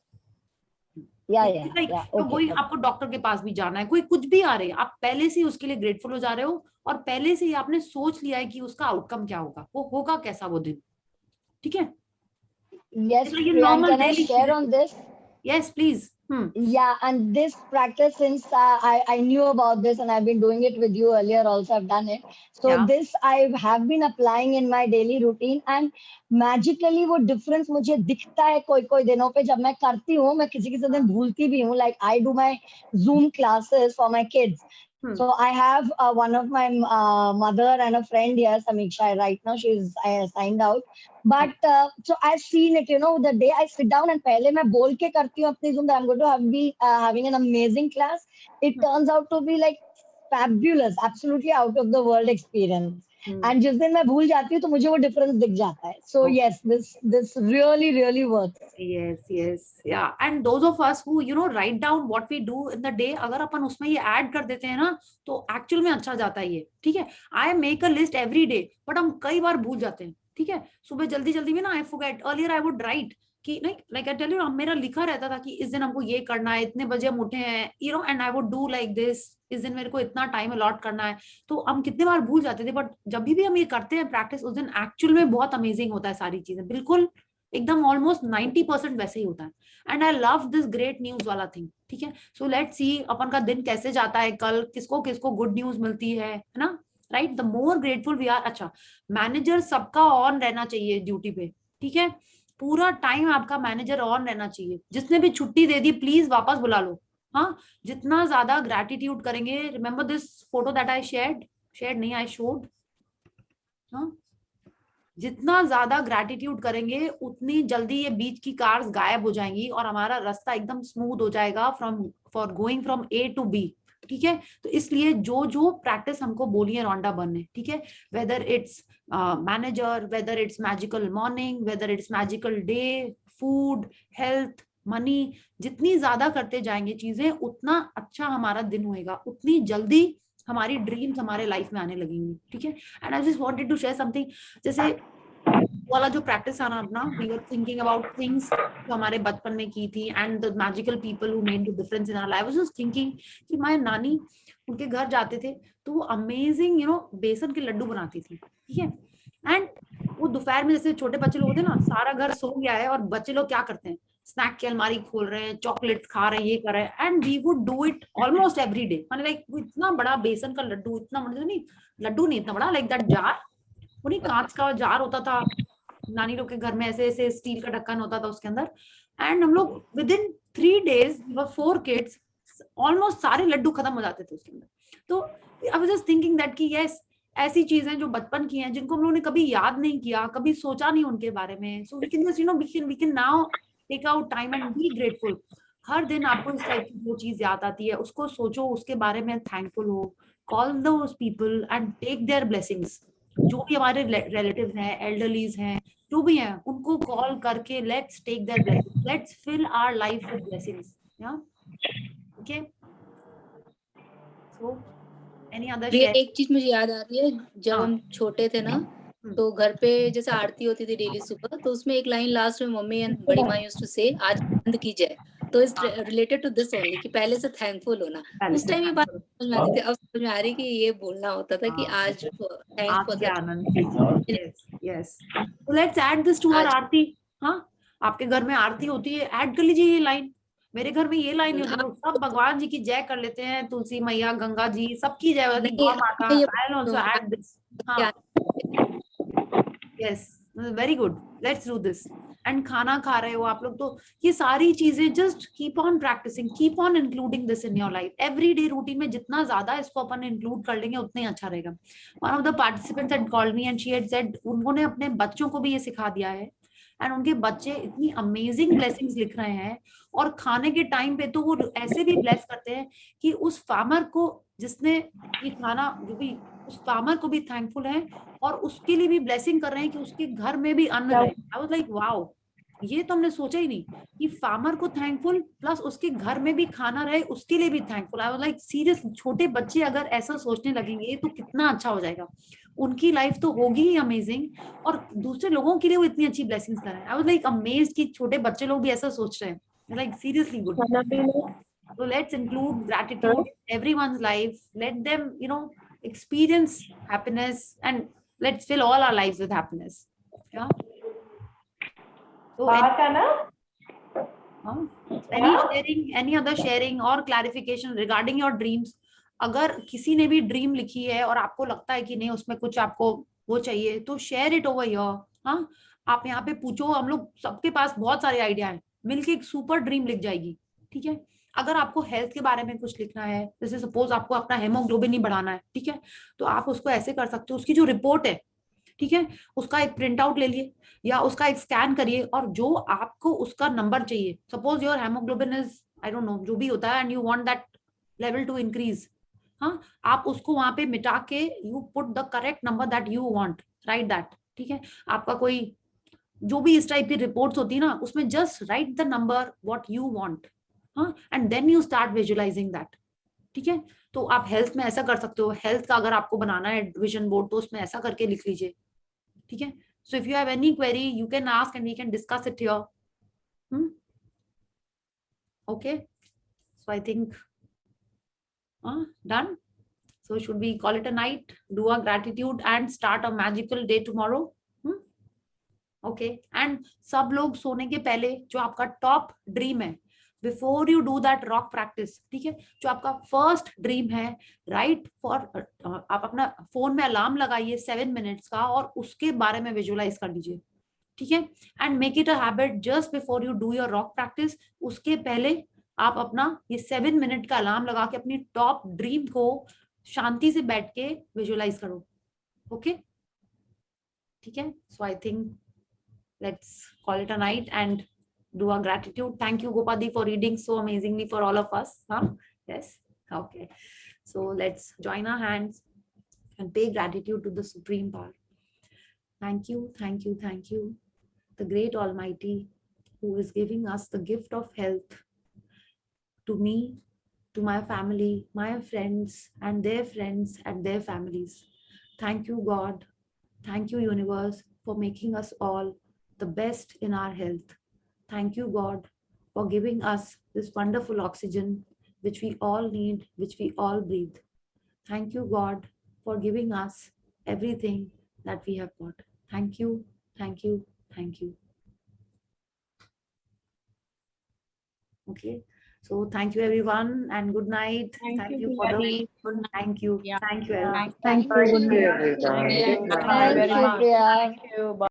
Yeah, yeah, It's like yeah. you're Okay, going, okay. आपको doctor के पास भी जाना है, कोई कुछ भी आ रहे हैं, आप पहले से ही उसके लिए ग्रेटफुल हो जा रहे हो और पहले से ही आपने सोच लिया है कि उसका आउटकम क्या होगा, वो होगा कैसा वो दिन. ठीक है. Yes, It's like your Priyan, normal can I daily share thing. on this? Yes, please. Yeah, and this practice, since I knew about this and I've been doing it with you earlier also, I've done it. So Yeah. this I have been applying in my daily routine, and magically वो difference मुझे दिखता है कोई दिनों पे जब मैं करती हूँ, मैं किसी दिन भूलती भी हूँ. Like I do my Zoom classes for my kids. So I have one of my mother and a friend here, Samiksha. Right now she's signed out. But so I've seen it, you know, the day I sit down and पहले मैं बोल के करती हूँ अपनी Zoom that I'm going to be having an amazing class. It turns out to be like fabulous, absolutely out of the world experience. And जिस दिन मैं भूल जाती हूँ तो मुझे वो difference दिख जाता है. So yes, this really works. Yes, yeah. And those of us who you know write down what we do in the day, अगर अपन उसमें ये ऐड कर देते हैं ना तो एक्चुअल में अच्छा जाता है ये. ठीक है, I make a list every day, but हम कई बार भूल जाते हैं. ठीक है, सुबह जल्दी में ना I forget. Earlier I would write कि नहीं, like I tell you, मेरा लिखा रहता था कि इस दिन हमको ये करना है, इतने बजे हम उठे हैं, you know, and I would do like this. इस दिन मेरे को इतना टाइम अलॉट करना है. तो हम कितने बार भूल जाते थे, बट जब भी हम ये करते हैं प्रैक्टिस, उस दिन एक्चुअल में बहुत अमेजिंग होता है. सारी चीजें बिल्कुल एकदम ऑलमोस्ट 90% वैसे ही होता है. And I love this great news वाला थिंग. ठीक है, सो लेट्स सी अपन का दिन कैसे जाता है कल, किसको किसको गुड न्यूज मिलती है ना. Right, the more grateful we are. अच्छा, मैनेजर सबका ऑन रहना चाहिए ड्यूटी पे. ठीक है, पूरा टाइम आपका मैनेजर ऑन रहना चाहिए. जिसने भी छुट्टी दे दी प्लीज वापस बुला लो. हाँ, जितना ज्यादा ग्रेटिट्यूड करेंगे, remember this photo that I shared नहीं, आई शोड. हाँ, जितना ज्यादा ग्रेटिट्यूड करेंगे उतनी जल्दी ये बीच की कार्स गायब हो जाएंगी और हमारा रास्ता एकदम स्मूथ हो जाएगा for going from A to B. ठीक है, तो इसलिए जो प्रैक्टिस हमको बोली है रॉन्डा बन ने, ठीक है, whether it's manager, whether it's magical morning, whether it's magical day, food, health, money, जितनी ज्यादा करते जाएंगे चीजें उतना अच्छा हमारा दिन होएगा, उतनी जल्दी हमारी ड्रीम्स हमारे लाइफ में आने लगेंगी. ठीक है, and I just wanted to share something. जैसे वाला जो प्रैक्टिस आना अपना, we were thinking about things जो हमारे बचपन में की थी and the magical people who made the difference in our life. I was just thinking कि माय नानी, उनके घर जाते थे तो वो अमेजिंग यू नो बेसन के लड्डू बनाती थी. ठीक है, एंड वो दोपहर में जैसे छोटे बच्चे लोग होते हैं ना, सारा घर सो गया है और बच्चे लोग क्या करते हैं, स्नैक की अलमारी खोल रहे हैं, चॉकलेट खा रहे हैं, ये कर रहे हैं, and we would do it almost every day. मैंने लाइक इतना बड़ा बेसन का लड्डू, इतना बड़ा नहीं, लड्डू नहीं इतना बड़ा, लाइक दैट जार, वो नहीं कांच का जार होता था नानी लोग के घर में, ऐसे ऐसे स्टील का ढक्कन होता था उसके अंदर, एंड हम लोग with in 3 days 4 kids almost सारे लड्डू खत्म हो जाते थे उसके अंदर। तो आई वाज जस्ट थिंकिंग दैट कि यस, ऐसी चीजें जो बचपन की हैं, जिनको हम लोगों ने कभी याद नहीं किया, कभी सोचा नहीं उनके बारे में, so we can just we can now take out time and be grateful. हर दिन आपको इस टाइप की जो चीज याद आती है उसको सोचो, उसके बारे में थैंकफुल हो, call those people and take their blessings. जो भी हमारे रिलेटिव्स हैं, एल्डरलीज हैं, जो भी हैं, उनको कॉल करके let's take their blessings, let's fill our life with blessings. Yeah okay, so any other share? एक चीज मुझे याद आ रही है, जब हम छोटे थे ना, तो घर पे जैसे आरती होती थी डेली सुबह, तो उसमें एक लाइन लास्ट में मम्मी एंड बड़ी माँ यूज्ड टू से, आज बंद की जाए। तो it's related to this only, कि पहले से थैंकफुल होना। उस टाइम ये बात समझ में आती थी, अब समझ में आ रही कि ये बोलना होता था कि आज थैंक फॉर दैट। आनंद कीजिए। Yes yes, so let's add this to our aarti. हाँ, आपके घर में आरती होती है, ऐड कर लीजिए ये लाइन। मेरे घर में ये लाइन नहीं होती, लोग सब भगवान जी की जय कर लेते हैं, तुलसी मैया, गंगा जी, सबकी जय होती है, गौ माता। I will also add this। हाँ, yes, very good, let's do this। And खाना खा रहे हो आप लोग, तो ये सारी चीजें just keep on practicing, keep on including this in your life. Everyday routine में जितना ज्यादा इसको अपन इंक्लूड कर लेंगे उतना ही अच्छा रहेगा। One of the participants had called me and she had said, उन्होंने अपने बच्चों को भी ये सिखा दिया है, एंड उनके बच्चे इतनी अमेजिंग ब्लेसिंग्स लिख रहे हैं, और खाने के टाइम पे तो वो ऐसे भी ब्लेस करते हैं कि उस फार्मर को जिसने ये खाना, जो भी उस फार्मर को भी थैंकफुल है, और उसके लिए भी ब्लेसिंग कर रहे हैं कि उसके घर में भी अन्न रहे। आई वाज लाइक वाओ, ये तो हमने सोचा ही नहीं कि फार्मर को थैंकफुल प्लस उसके घर में भी खाना रहे, उसके लिए भी thankful. I was like serious, छोटे बच्चे अगर ऐसा सोचने लगेंगे तो कितना अच्छा हो जाएगा, उनकी लाइफ तो होगी ही अमेजिंग, और दूसरे लोगों के लिए वो इतनी अच्छी ब्लेसिंग्स कर रहे हैं। आई वाज लाइक अमेज्ड कि छोटे बच्चे लोग भी ऐसा सोच रहे हैं, like seriously good. So let's include gratitude in everyone's life. Let them, experience happiness, and let's fill all our lives with happiness. Yeah. So any sharing, any other sharing or clarification regarding your dreams? अगर किसी ने भी dream लिखी है और आपको लगता है कि नहीं उसमें कुछ आपको वो चाहिए, तो शेयर इट ओवर हियर। हाँ, आप यहाँ पे पूछो, हम लोग सबके पास बहुत सारे आइडिया हैं, मिलके एक सुपर ड्रीम लिख जाएगी। ठीक है, अगर आपको हेल्थ के बारे में कुछ लिखना है, जैसे सपोज आपको अपना हेमोग्लोबिन ही बढ़ाना है, ठीक है, तो आप उसको ऐसे कर सकते हो, उसकी जो रिपोर्ट है, ठीक है, उसका एक प्रिंट आउट ले लिए या उसका एक स्कैन करिए, और जो आपको उसका नंबर चाहिए, suppose your haemoglobin is, I don't know, जो भी होता है, and you want that level to increase, हाँ, आप उसको वहां पे मिटा के you put the correct number that you want, right that. ठीक है, आपका कोई जो भी इस टाइप की रिपोर्ट्स होती है ना, उसमें just write the number what you want, हाँ, and then you start visualizing that. ठीक है, तो आप हेल्थ में ऐसा कर सकते हो, हेल्थ का अगर आपको बनाना है विजन बोर्ड, तो उसमें ऐसा करके लिख लीजिए। ठीक है, so if you have any query you can ask and we can discuss it here. Okay, so I think done. So should we call it a night, do a gratitude and start a magical day tomorrow? Okay, and सब लोग सोने के पहले जो आपका top dream है, before you do that rock practice, ठीक है, जो आपका फर्स्ट ड्रीम है, राइट फॉर, आप अपना फोन में अलार्म लगाइए 7 मिनट्स का, और उसके बारे में विजुअलाइज कर लीजिए। ठीक है, and make it a habit just before you do your rock practice, उसके पहले आप अपना ये 7 मिनट का अलार्म लगा के अपनी टॉप ड्रीम को शांति से बैठ के विजुअलाइज करो। ओके, ठीक है, so I think let's call it a night and do a gratitude. Thank you, Gopadi, for reading so amazingly for all of us. Yes, okay, so let's join our hands and pay gratitude to the Supreme Power. Thank you, thank you, thank you, the great Almighty, who is giving us the gift of health, to me, to my family, my friends and their friends and their families. Thank you, God. Thank you, universe, for making us all the best in our health. Thank you, God, for giving us this wonderful oxygen, which we all need, which we all breathe. Thank you, God, for giving us everything that we have got. Thank you, thank you, thank you. Okay, so thank you everyone and good night. Thank you for the Good night. thank you, Yeah. thank you everyone. Thank you. Thank you, everyone. Thank you, Good night. Priya. Thank you. Bye.